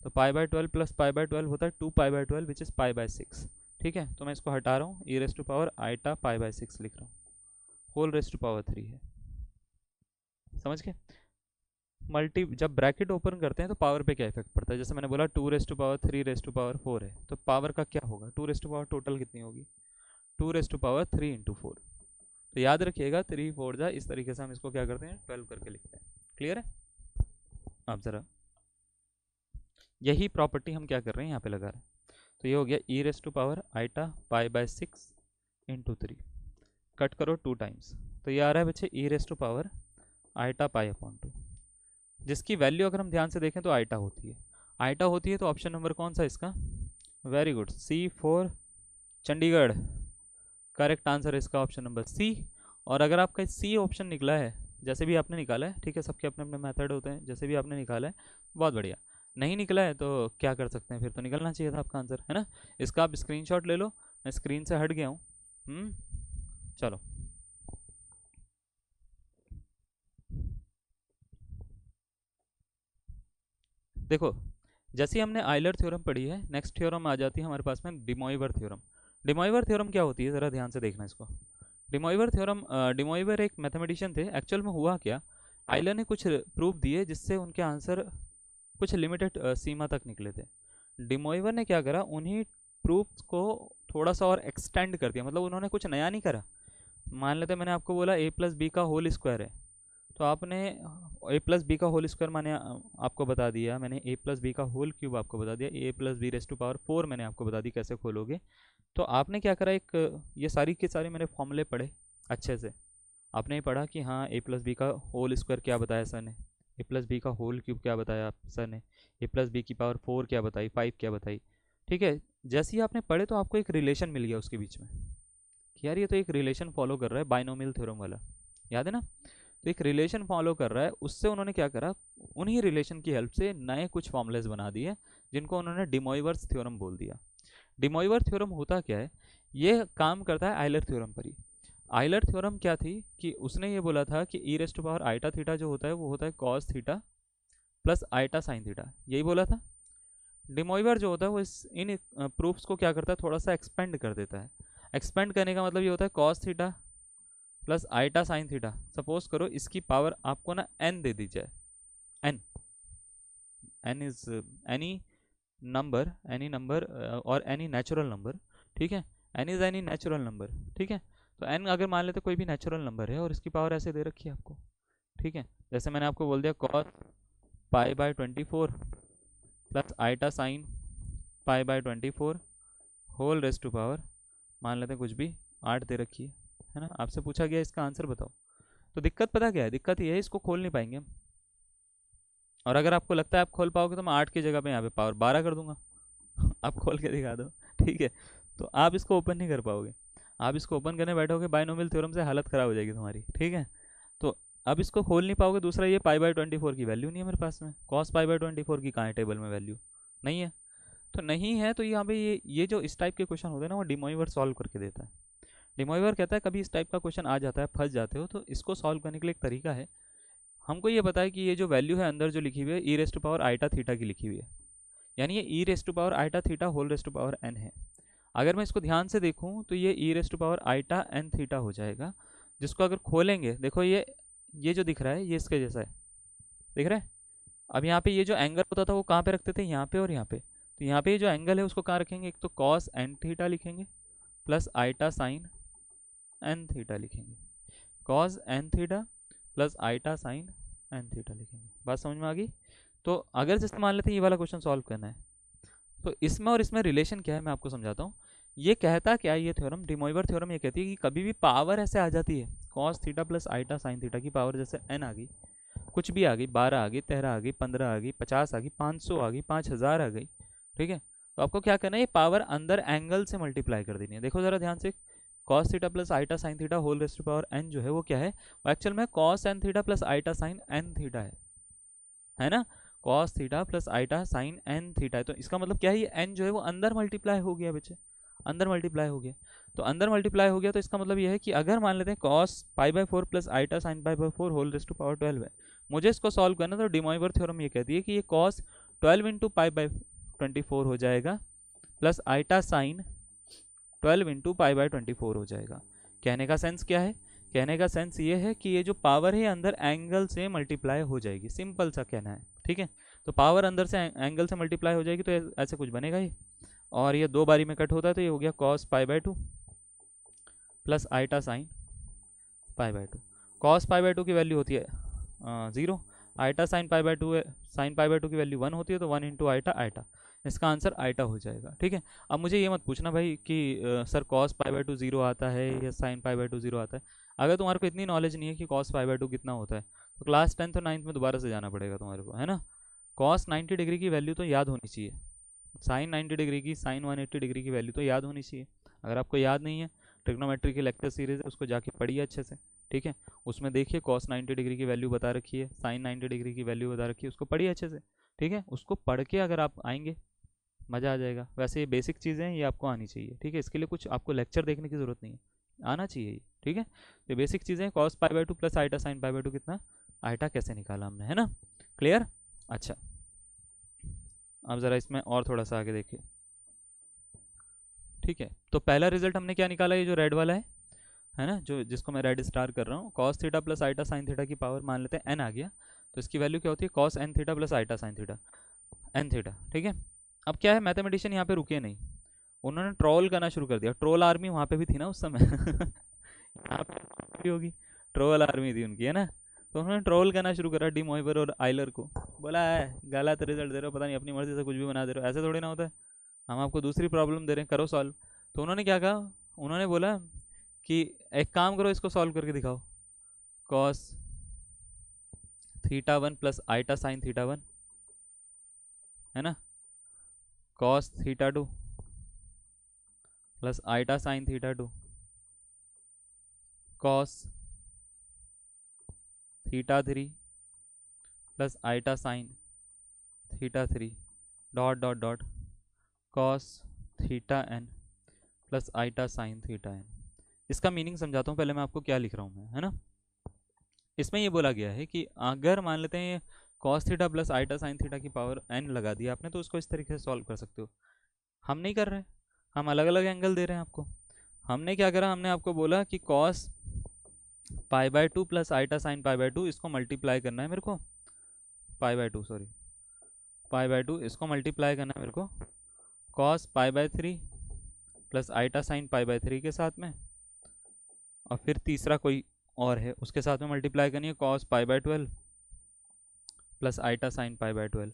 तो pi by 12 plus pi by 12 होता है 2 pi by 12 which is pi by 6, ठीक है। तो मैं इसको हटा रहा हूँ, e raise to power iota pi by 6 लिख रहा हूँ, होल रेस टू पावर 3 है, समझ के। मल्टी जब ब्रैकेट ओपन करते हैं तो पावर पे क्या इफेक्ट पड़ता है, जैसे मैंने बोला 2 raise to power 3 raise to power 4 है, तो पावर का क्या होगा, 2 रेस टू पावर टोटल कितनी होगी, 2 रेस टू पावर 3 इंटू 4। तो याद रखिएगा 3 4 जा, इस तरीके से हम इसको क्या करते हैं 12 करके लिखते हैं। क्लियर है। अब ज़रा यही प्रॉपर्टी हम क्या कर रहे हैं यहाँ पे लगा रहे हैं, तो ये हो गया e raise to power iota pi by 6 into 3, cut करो 2 टाइम्स, तो ये आ रहा है बच्चे e raise to power iota pi upon 2, जिसकी वैल्यू अगर हम ध्यान से देखें तो आइटा होती है, आइटा होती है, तो ऑप्शन नंबर कौन सा इसका, very good, C4 Chandigarh, correct answer है इसका ऑप्शन नंबर सी। और अगर आपका सी ऑप्शन निकला है, जैसे भी आपने निकाला है, ठीक है, सबके अपने अपने मेथड होते हैं, जैसे भी आपने निकाला है बहुत बढ़िया, नहीं निकला है तो क्या कर सकते हैं, फिर तो निकलना चाहिए था आपका आंसर, है ना। इसका आप स्क्रीनशॉट ले लो, मैं स्क्रीन से हट गया हूँ। चलो देखो, जैसे हमने आइलर थ्योरम पढ़ी है, नेक्स्ट थ्योरम आ जाती है हमारे पास में डिमोइवर थ्योरम। डिमोइवर थ्योरम क्या होती है, ज़रा ध्यान से देखना इसको। डिमोइवर थ्योरम, डिमोइवर एक मैथमेटिशियन थे, एक्चुअल में हुआ क्या, आइलर ने कुछ प्रूफ दिए जिससे उनके आंसर कुछ लिमिटेड सीमा तक निकले थे। डिमोइवर ने क्या करा, उन्हीं प्रूफ्स को थोड़ा सा और एक्सटेंड कर दिया, मतलब उन्होंने कुछ नया नहीं करा। मान लेते मैंने आपको बोला a प्लस बी का होल स्क्वायर है, तो आपने ए प्लस बी का होल स्क्वायर मैंने आपको बता दिया, मैंने ए प्लस बी का होल क्यूब आपको बता दिया, A plus B raise to power 4 मैंने आपको बता दी कैसे खोलोगे। तो आपने क्या करा, एक ये सारी के सारे मैंने फॉर्मूले पढ़े अच्छे से। आपने ही पढ़ा कि हाँ ए प्लस बी का होल स्क्वायर क्या बताया सर ने, ए प्लस बी का होल क्यूब क्या बताया सर ने, ए प्लस बी की पावर 4 क्या बताई, 5 क्या बताई। ठीक है, जैसे ही आपने पढ़े तो आपको एक रिलेशन मिल गया उसके बीच में कि यार ये तो एक रिलेशन फॉलो कर रहा है बाइनोमियल थ्योरम वाला, याद है ना। तो एक रिलेशन फॉलो कर रहा है, उससे उन्होंने क्या करा, उन्हीं रिलेशन की हेल्प से नए कुछ फॉर्मूलेस बना दिए जिनको उन्होंने डिमोइवर्स थ्योरम बोल दिया। डिमोइवर थ्योरम होता क्या है, ये काम करता है आइलर थ्योरम पर ही। आइलर थ्योरम क्या थी कि उसने ये बोला था कि e raise to power iota theta जो होता है वो होता है cos theta plus iota sine theta, यही बोला था। डिमोइवर जो होता है वो इन प्रूफ्स को क्या करता है, थोड़ा सा एक्सपेंड कर देता है। एक्सपेंड करने का मतलब ये होता है cos theta plus iota sine theta, suppose करो इसकी पावर आपको ना एन दे दी जाए, n, n is any number और एनी नेचुरल नंबर, ठीक है, n is any natural number, ठीक है। तो एन अगर मान लेते कोई भी नेचुरल नंबर है और इसकी पावर ऐसे दे रखी है आपको, ठीक है, जैसे मैंने आपको बोल दिया cos pi by 24 plus iota sine pi by 24 whole raise to power मान लेते हैं कुछ भी 8 दे रखी है ना। आपसे पूछा गया इसका आंसर बताओ। तो दिक्कत पता क्या है, दिक्कत ये है इसको खोल नहीं पाएंगे हम। और अगर आपको लगता है आप खोल पाओगे तो मैं 8 की जगह पे यहाँ पे पावर 12 कर दूंगा आप खोल के दिखा दो, ठीक है। तो आप इसको ओपन नहीं कर पाओगे, आप इसको ओपन करने बैठोगे बाइनोमियल थ्योरम से हालत ख़राब हो जाएगी तुम्हारी, ठीक है। तो अब इसको खोल नहीं पाओगे। दूसरा ये पाई बाय 24 की वैल्यू नहीं है मेरे पास में, कॉस पाई बाय 24 की कहाँ है टेबल में वैल्यू, नहीं है। तो नहीं है तो यहाँ पे ये जो इस टाइप के क्वेश्चन होते हैं ना वो डिमोइवर सॉल्व करके देता है। डिमोइवर कहता है कभी इस टाइप का क्वेश्चन आ जाता है, फंस जाते हो, तो इसको सॉल्व करने के लिए एक तरीका है, हमको ये पता है कि ये जो वैल्यू है अंदर जो लिखी हुई है e raise to power iota theta की लिखी हुई है, यानी ये e raise to power iota theta whole raise to power N है। अगर मैं इसको ध्यान से देखूं तो ये e raise to power iota N theta हो जाएगा, जिसको अगर खोलेंगे देखो ये जो दिख रहा है ये इसके जैसा है, दिख रहा है। अब यहाँ पे ये जो एंगल होता था वो कहाँ पे रखते थे, यहाँ पे और यहाँ पे। तो यहाँ पे ये जो एंगल है उसको कहाँ रखेंगे, एक तो कॉस एन थीटा लिखेंगे plus iota sine N theta लिखेंगे, cos N theta plus iota sine N theta लिखेंगे। बात समझ में आ गई। तो अगर जैसे मान लेते हैं ये वाला क्वेश्चन सॉल्व करना है तो इसमें और इसमें रिलेशन क्या है मैं आपको समझाता हूँ। ये कहता क्या है, ये थ्योरम डिमोइवर थ्योरम ये कहती है कि कभी भी पावर ऐसे आ जाती है cos theta plus iota sine theta की पावर जैसे एन आ गई, कुछ भी आ गई, 12 आ गई, 13 आ गई, 15 आ गई, 50 आ गई, 500 आ गई, 5000 आ गई, ठीक है। तो आपको क्या करना है, ये पावर अंदर एंगल से मल्टीप्लाई कर देनी है। देखो जरा ध्यान से, cos theta plus iota sine theta whole raised to power n जो है वो क्या है, वो एक्चुअल में cos N theta plus iota sine N theta है ना। Cos theta plus iota sine N theta है, तो इसका मतलब क्या है, ये एन जो है वो अंदर मल्टीप्लाई हो गया बच्चे, अंदर मल्टीप्लाई हो गया। तो अंदर मल्टीप्लाई हो गया तो इसका मतलब ये है कि अगर मान लेते हैं cos pi by 4 plus iota sine pi by 4 whole raised to power 12 है, मुझे इसको सॉल्व करना तो डिमोइवर थ्योरम ये कहती है कि ये कॉस 12 इंटू पाई बाय 24 हो जाएगा plus iota sine 12 into pi by 24 हो जाएगा। कहने का सेंस क्या है, कहने का सेंस ये है कि ये जो पावर है अंदर एंगल से मल्टीप्लाई हो जाएगी, सिंपल सा कहना है, ठीक है। तो पावर अंदर से एंगल से मल्टीप्लाई हो जाएगी तो ऐसे कुछ बनेगा ही, और ये 2 बारी में कट होता है तो ये हो गया cos pi by 2 plus iota sine pi by 2। Cos pi by 2 की वैल्यू होती है 0, आइटा साइन पाई बाय 2 है, साइन पाई बाय 2 की वैल्यू 1 होती है तो 1 इंटू आइटा आइटा, इसका आंसर आइटा हो जाएगा, ठीक है। अब मुझे ये मत पूछना भाई कि सर कॉस पाई बाय 2 0 आता है या साइन पाई बाय 2 0 आता है। अगर तुम्हारे को इतनी नॉलेज नहीं है कि कॉस पाई बाय 2 कितना होता है तो क्लास 10th और 9th में दोबारा से जाना पड़ेगा तुम्हारे को, है ना। कॉस 90 डिग्री की वैल्यू तो याद होनी चाहिए, साइन 90 डिग्री की, साइन 180 डिग्री की वैल्यू तो याद होनी चाहिए। अगर आपको याद नहीं है, ट्रिग्नोमेट्री की लेक्चर सीरीज है उसको जाके पढ़िए अच्छे से, ठीक है। उसमें देखिए कॉस 90 डिग्री की वैल्यू बता रखी है, साइन 90 डिग्री की वैल्यू बता रखी है, उसको पढ़िए अच्छे से, ठीक है। उसको पढ़ के अगर आप आएंगे मज़ा आ जाएगा। वैसे ये बेसिक चीज़ें हैं, ये आपको आनी चाहिए, ठीक है। इसके लिए कुछ आपको लेक्चर देखने की ज़रूरत नहीं है, आना चाहिए ये, ठीक है। तो बेसिक चीज़ें, cos pi by 2 plus iota sine pi by 2 कितना, आइटा कैसे निकाला हमने, है ना, क्लियर। अच्छा अब ज़रा इसमें और थोड़ा सा आगे देखिए, ठीक है। तो पहला रिजल्ट हमने क्या निकाला, ये जो रेड वाला है ना, जो जिसको मैं रेड स्टार कर रहा हूँ, cos theta plus iota sine theta की पावर मान लेते हैं एन आ गया, तो इसकी वैल्यू क्या होती है, cos N theta plus iota sine theta n theta, ठीक है। अब क्या है, मैथमेटिशियन यहाँ पे रुके नहीं, उन्होंने ट्रोल करना शुरू कर दिया। ट्रोल आर्मी वहाँ पे भी थी ना उस समय यहाँ पे भी होगी, ट्रोल आर्मी थी उनकी, है ना। तो उन्होंने ट्रोल करना शुरू करा डी मोइवर और आइलर को, बोला है गलत रिजल्ट दे रहे हो, पता नहीं अपनी मर्जी से कुछ भी बना दे रहे हो, ऐसे थोड़ी ना होता है, हम आपको दूसरी प्रॉब्लम दे रहे हैं, करो सॉल्व। तो उन्होंने क्या कहा, उन्होंने बोला कि एक काम करो, इसको सॉल्व करके दिखाओ, cos theta one plus iota sine theta one, है ना, cos theta two plus iota sine theta two, cos theta three plus iota sine theta three, dot dot dot, cos theta N plus iota sine theta n. इसका मीनिंग समझाता हूँ, पहले मैं आपको क्या लिख रहा हूँ मैं, है ना। इसमें ये बोला गया है कि अगर मान लेते हैं cos theta plus iota sine theta की पावर एन लगा दिया आपने, तो उसको इस तरीके से सॉल्व कर सकते हो। हम नहीं कर रहे, हम अलग अलग एंगल दे रहे हैं आपको। हमने क्या करा, हमने आपको बोला कि cos pi by two plus iota sine pi by two, इसको मल्टीप्लाई करना है मेरे को, pi by two sorry pi by two, इसको मल्टीप्लाई करना है मेरे को cos pi by three plus iota sine pi by three के साथ में, और फिर तीसरा कोई और है उसके साथ में मल्टीप्लाई करनी है cos pi by 12 plus iota sine pi by 12।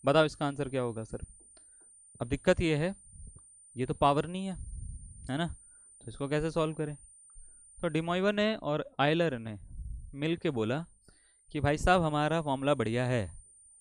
बताओ इसका आंसर क्या होगा सर। अब दिक्कत ये है, ये तो पावर नहीं है ना, तो इसको कैसे सॉल्व करें। तो डिमोइवर ने और आयलर ने मिल के बोला कि भाई साहब हमारा फॉर्मूला बढ़िया है,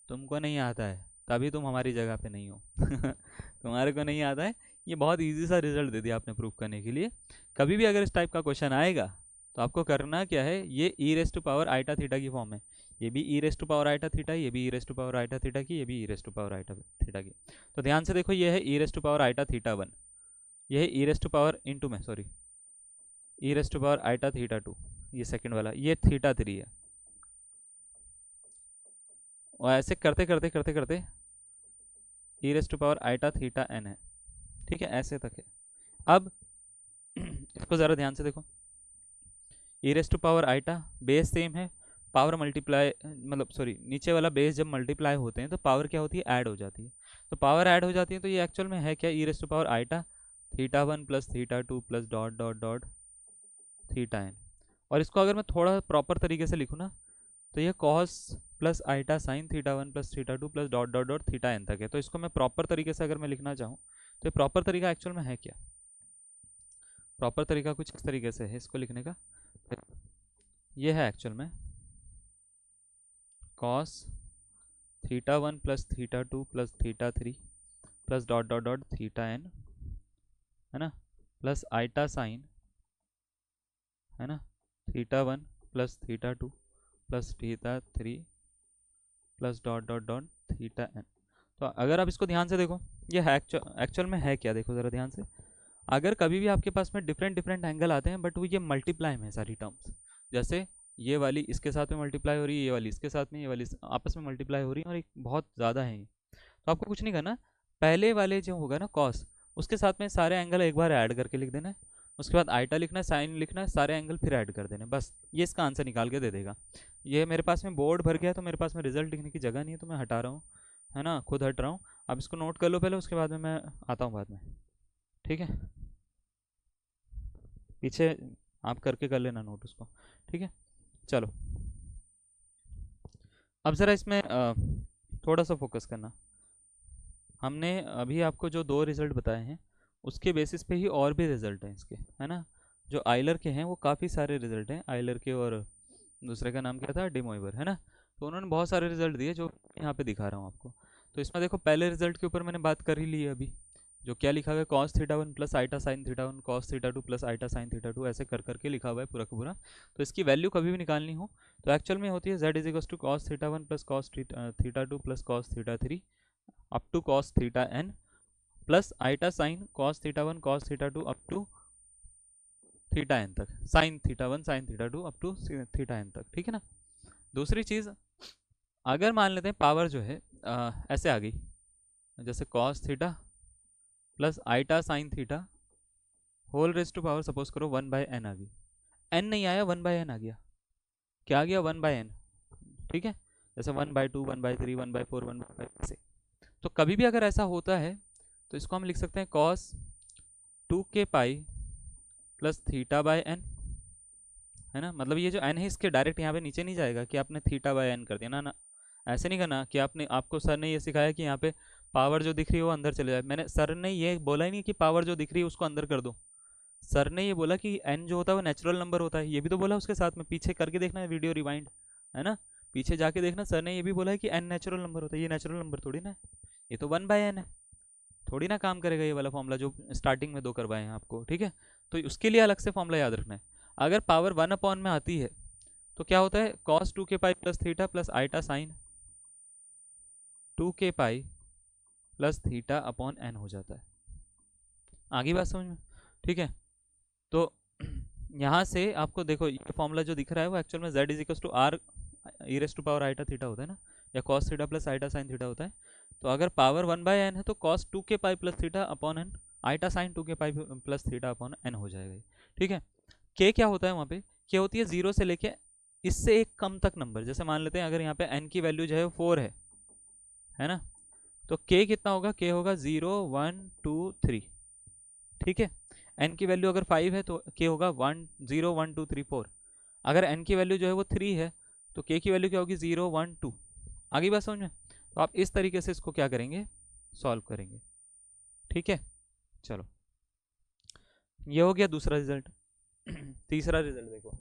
तुमको नहीं आता है तभी तुम हमारी जगह पे नहीं हो तुम्हारे को नहीं आता है, ये बहुत इजी सा रिजल्ट दे दिया आपने प्रूव करने के लिए। कभी भी अगर इस टाइप का क्वेश्चन आएगा तो आपको करना क्या है, ये e raise to power iota theta की फॉर्म है, ये भी e raise to power iota theta, ये भी e raise to power iota theta की, ये भी e raise to power iota theta की। तो ध्यान से देखो, ये है e raise to power iota theta one, ये है e raise to power into में sorry e raise to power iota theta two, ये सेकंड वाला, ये थीटा थ्री है। और ऐसे करते करते करते करते e raise to power iota theta N है, ठीक है, ऐसे तक है। अब इसको ज़रा ध्यान से देखो, e raise to power iota base same है, पावर मल्टीप्लाई मतलब सॉरी नीचे वाला बेस जब मल्टीप्लाई होते हैं तो पावर क्या होती है, ऐड हो जाती है। तो पावर ऐड हो जाती है, तो ये एक्चुअल में है क्या, e raise to power iota theta one plus theta two plus dot dot dot theta N. और इसको अगर मैं थोड़ा प्रॉपर तरीके से लिखूँ ना, तो ये cos plus iota sine theta one plus theta two plus dot dot dot theta N तक है। तो इसको मैं प्रॉपर तरीके से अगर मैं लिखना चाहूँ तो ये प्रॉपर तरीका एक्चुअल में है क्या, प्रॉपर तरीका कुछ इस तरीके से है इसको लिखने का, ये है एक्चुअल में cos theta one plus theta two plus theta three plus dot dot dot theta N, है ना, प्लस आइटा साइन, है ना, theta one plus theta two plus theta three plus dot dot dot theta n. तो अगर आप इसको ध्यान से देखो, ये है एक्चुअल में है क्या, देखो ज़रा ध्यान से। अगर कभी भी आपके पास में डिफरेंट डिफरेंट एंगल आते हैं बट वो ये मल्टीप्लाई में है सारी टर्म्स, जैसे ये वाली इसके साथ में मल्टीप्लाई हो रही है, ये वाली इसके साथ में, ये वाली आपस में मल्टीप्लाई हो रही है और एक बहुत ज़्यादा है ये, तो आपको कुछ नहीं करना, पहले वाले जो होगा ना कॉस, उसके साथ में सारे एंगल एक बार ऐड करके लिख देना है, उसके बाद आइटा लिखना है, साइन लिखना है, सारे एंगल फिर ऐड कर देने, बस ये इसका आंसर निकाल के दे देगा। ये मेरे पास में बोर्ड भर गया तो मेरे पास में रिजल्ट लिखने की जगह नहीं है, तो मैं हटा रहा हूँ, है ना, खुद हट रहा हूँ। अब इसको नोट कर लो पहले, उसके बाद में मैं आता हूँ बाद में, ठीक है, पीछे आप करके कर लेना नोट उसको, ठीक है। चलो अब ज़रा इसमें थोड़ा सा फोकस करना। हमने अभी आपको जो दो रिज़ल्ट बताए हैं उसके बेसिस पे ही और भी रिज़ल्ट हैं इसके, है ना, जो आइलर के हैं वो काफ़ी सारे रिज़ल्ट हैं आइलर के, और दूसरे का नाम क्या था, डिमोइवर, है ना। तो उन्होंने बहुत सारे रिज़ल्ट दिए जो यहाँ पे दिखा रहा हूँ आपको। तो इसमें देखो पहले रिज़ल्ट के ऊपर मैंने बात कर ही ली है अभी, जो क्या लिखा हुआ है, cos theta one plus iota sine theta one cos theta two plus iota sine theta two, ऐसे कर करके लिखा हुआ है पूरा का पूरा। तो इसकी वैल्यू कभी भी निकालनी हो तो एक्चुअल में होती है Z is equal to cos theta one plus cos theta two plus cos theta three up to cos theta N plus iota sine cos theta one cos theta two up to theta N तक, sine theta one sine theta two up to theta N तक, ठीक है ना। दूसरी चीज़, अगर मान लेते हैं पावर जो है ऐसे आ गई, जैसे cos theta plus iota sine theta whole raise to power suppose करो वन बाय एन आ गई, एन नहीं आया वन बाय एन आ गया, क्या आ गया, वन बाय एन, ठीक है, जैसे one by two one by three one by four one by five ऐसे। तो कभी भी अगर ऐसा होता है तो इसको हम लिख सकते हैं cos two k pi plus theta by n है ना। मतलब ये जो n है इसके डायरेक्ट यहाँ पे नीचे नहीं जाएगा कि आपने थीटा बाय n कर दिया ना, ना ऐसे नहीं करना कि आपको सर ने ये सिखाया कि यहाँ पे पावर जो दिख रही है वो अंदर चले जाए। मैंने सर ने ये बोला ही नहीं कि पावर जो दिख रही है उसको अंदर कर दो। सर ने ये बोला कि n जो होता है वो नेचुरल नंबर होता है, ये भी तो बोला उसके साथ में। पीछे करके देखना है वीडियो रिवाइंड, है ना, पीछे जाके देखना, सर ने ये भी बोला है कि n नेचुरल नंबर होता है। ये नेचुरल नंबर थोड़ी ना है, ये तो 1/n है, थोड़ी ना काम करेगा ये वाला फॉर्मूला जो स्टार्टिंग में 2 करवाए हैं आपको, ठीक है। तो उसके लिए अलग से फॉर्मूला याद रखना है। अगर पावर 1/n में आती है तो क्या होता है, cos 2k pi plus theta plus iota sine 2k pi plus theta upon n हो जाता है। आगे बात समझ में, ठीक है। तो यहाँ से आपको देखो ये फॉर्मूला जो दिख रहा है वो एक्चुअल में z is equal to r e raise to power iota theta होता है ना, या cos theta plus iota sine theta होता है। तो अगर पावर 1/n है तो cos 2k pi plus theta upon n iota sine 2k pi plus theta upon n हो जाएगा, ठीक है। k क्या होता है वहाँ पे, k होती है 0 से लेके इससे एक कम तक नंबर। जैसे मान लेते हैं अगर यहाँ पे n की वैल्यू जो है 4 है ना, तो k कितना होगा, k होगा 0 1 2 3, ठीक है। n की वैल्यू अगर 5 है तो k होगा 1 0 1 2 3 4। अगर n की वैल्यू जो है वो 3 है तो k की वैल्यू क्या होगी, 0 1 2। आगे बात समझ में। तो आप इस तरीके से इसको क्या करेंगे, सॉल्व करेंगे, ठीक है। चलो ये हो गया दूसरा रिजल्ट। तीसरा रिजल्ट देखो।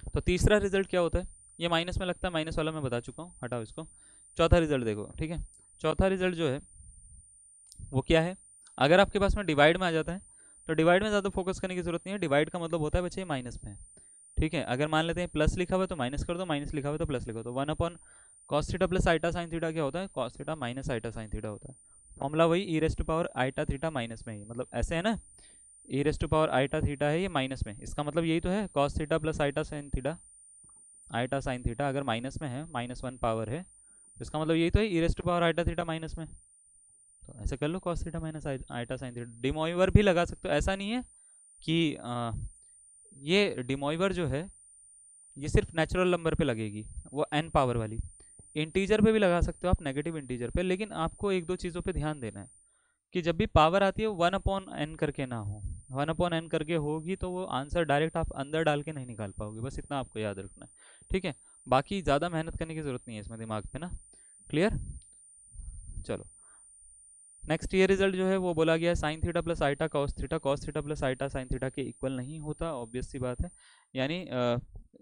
तो तीसरा रिजल्ट क्या होता है, ये माइनस में लगता है, माइनस वाला मैं बता चुका हूँ, हटाओ इसको। चौथा रिजल्ट देखो, ठीक है। चौथा रिजल्ट जो है वो क्या है, अगर आपके पास में डिवाइड में आ जाता है तो डिवाइड में ज़्यादा फोकस करने की जरूरत नहीं है। डिवाइड का मतलब होता है बच्चे माइनस में है, ठीक है। अगर मान लेते हैं प्लस लिखा हुआ है तो माइनस कर दो, माइनस लिखा हुआ है तो प्लस लिखो। तो 1 cos theta plus iota sine theta क्या होता है, cos theta minus iota sine theta होता है। फॉर्मूला वही e raise to power iota theta minus में ही, मतलब ऐसे है ना, e raise to power iota theta है ये माइनस में, इसका मतलब यही तो है cos theta plus iota sine theta, iota sine theta अगर माइनस में है, -1 पावर है, तो इसका मतलब यही तो है e raise to power iota theta minus में। तो ऐसे कर लो cos theta minus iota sine theta. De Moivre भी लगा सकते हो, ऐसा नहीं है कि ये डिमोइवर जो है ये सिर्फ नेचुरल नंबर पे लगेगी, वो n पावर वाली। इंटीजर पे भी लगा सकते हो आप, नेगेटिव इंटीजर पे, लेकिन आपको एक दो चीज़ों पे ध्यान देना है कि जब भी पावर आती है 1/n करके ना हो। 1/n करके होगी तो वो आंसर डायरेक्ट आप अंदर डाल के नहीं निकाल पाओगे, बस इतना आपको याद रखना है, ठीक है। बाकी ज़्यादा मेहनत करने की ज़रूरत नहीं है इसमें दिमाग पे ना, क्लियर। चलो नेक्स्ट ये रिजल्ट जो है वो बोला गया है sine theta plus iota cos theta plus iota sine theta के इक्वल नहीं होता, ऑब्वियस सी बात है। यानी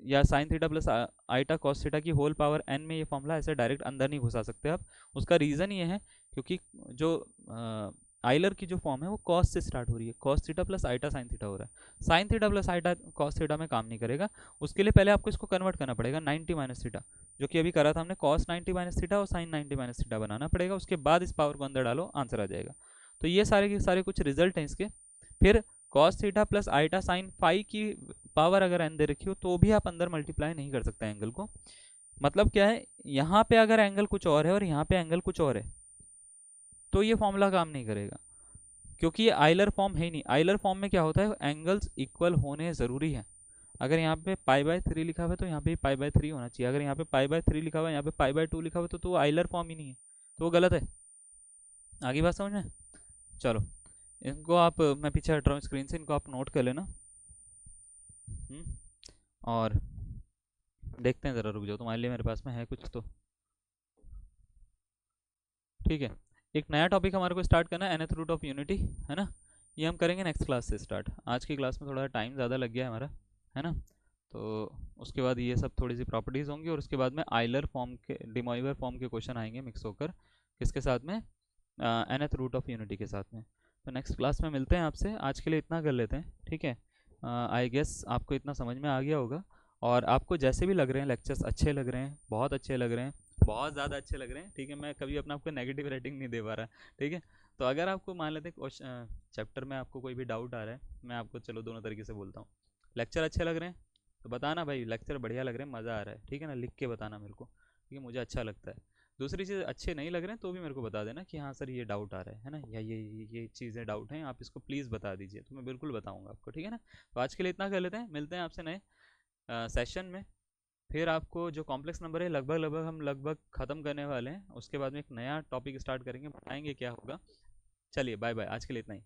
या sine theta plus iota cos theta की होल पावर n में ये फॉर्मूला ऐसे डायरेक्ट अंदर नहीं घुसा सकते आप। उसका रीज़न ये है क्योंकि जो आइलर की जो फॉर्म है वो कॉस से स्टार्ट हो रही है, cos theta plus iota sine theta हो रहा है। Sine theta plus iota cos theta में काम नहीं करेगा, उसके लिए पहले आपको इसको कन्वर्ट करना पड़ेगा 90 माइनस थीटा, जो कि अभी करा था हमने, कॉस 90 माइनस थीटा और साइन 90 माइनस थीटा बनाना पड़ेगा। उसके बाद इस पावर को अंदर डालो, आंसर आ जाएगा। तो ये सारे के सारे कुछ रिजल्ट हैं इसके। फिर cos theta plus iota sine phi की पावर अगर एन दे रखी हो तो भी आप अंदर मल्टीप्लाई नहीं कर सकते एंगल को। मतलब क्या है, यहाँ पे अगर एंगल कुछ और है और यहाँ पे एंगल कुछ और है तो ये फॉर्मूला काम नहीं करेगा, क्योंकि ये आइलर फॉर्म है ही नहीं। आइलर फॉर्म में क्या होता है, एंगल्स इक्वल होने ज़रूरी है। अगर यहाँ पे π/3 लिखा हुआ है तो यहाँ पे π/3 होना चाहिए। अगर यहाँ पे π/3 लिखा हुआ है, यहाँ पे π/2 लिखा हुआ है तो वो आइलर फॉर्म ही नहीं है, तो वो गलत है। आगे बात समझ में। चलो इनको आप, मैं पीछे हट रहा हूँ स्क्रीन से, इनको आप नोट कर लेना। और देखते हैं ज़रा, रुक जाओ, तुम्हारे लिए मेरे पास में है कुछ तो, ठीक है। एक नया टॉपिक हमारे को स्टार्ट करना है, nth रूट ऑफ यूनिटी, है ना। ये हम करेंगे नेक्स्ट क्लास से स्टार्ट। आज की क्लास में थोड़ा टाइम ज़्यादा लग गया है हमारा, है ना। तो उसके बाद ये सब थोड़ी सी प्रॉपर्टीज़ होंगी और उसके बाद में आइलर फॉर्म के, डिमोइवर फॉर्म के क्वेश्चन आएंगे मिक्स होकर, किसके साथ में, nth रूट ऑफ यूनिटी के साथ में। तो नेक्स्ट क्लास में मिलते हैं आपसे, आज के लिए इतना कर लेते हैं, ठीक है। आई गेस आपको इतना समझ में आ गया होगा, और आपको जैसे भी लग रहे हैं लेक्चर्स अच्छे लग रहे हैं, बहुत अच्छे लग रहे हैं, बहुत ज़्यादा अच्छे लग रहे हैं, ठीक है। मैं कभी अपना आपको नेगेटिव रेटिंग नहीं दे पा रहा, ठीक है। तो अगर आपको मान लेते हैं चैप्टर में आपको कोई भी डाउट आ रहा है, मैं आपको चलो दोनों तरीके से बोलता हूँ। लेक्चर अच्छे लग रहे हैं तो बताना भाई लेक्चर बढ़िया लग रहे हैं, मज़ा आ रहा है, ठीक है ना, लिख के बताना मेरे को, ठीक है, मुझे अच्छा लगता है। दूसरी चीज़, अच्छे नहीं लग रहे हैं तो भी मेरे को बता देना कि हाँ सर ये डाउट आ रहा है ना, या ये चीज़ें डाउट हैं, आप इसको प्लीज़ बता दीजिए, तो मैं बिल्कुल बताऊँगा आपको, ठीक है ना। तो आज के लिए इतना कर लेते हैं, मिलते हैं आपसे नए सेशन में। फिर आपको जो कॉम्प्लेक्स नंबर है लगभग ख़त्म करने वाले हैं, उसके बाद में एक नया टॉपिक स्टार्ट करेंगे, बताएंगे क्या होगा। चलिए बाय बाय, आज के लिए इतना ही।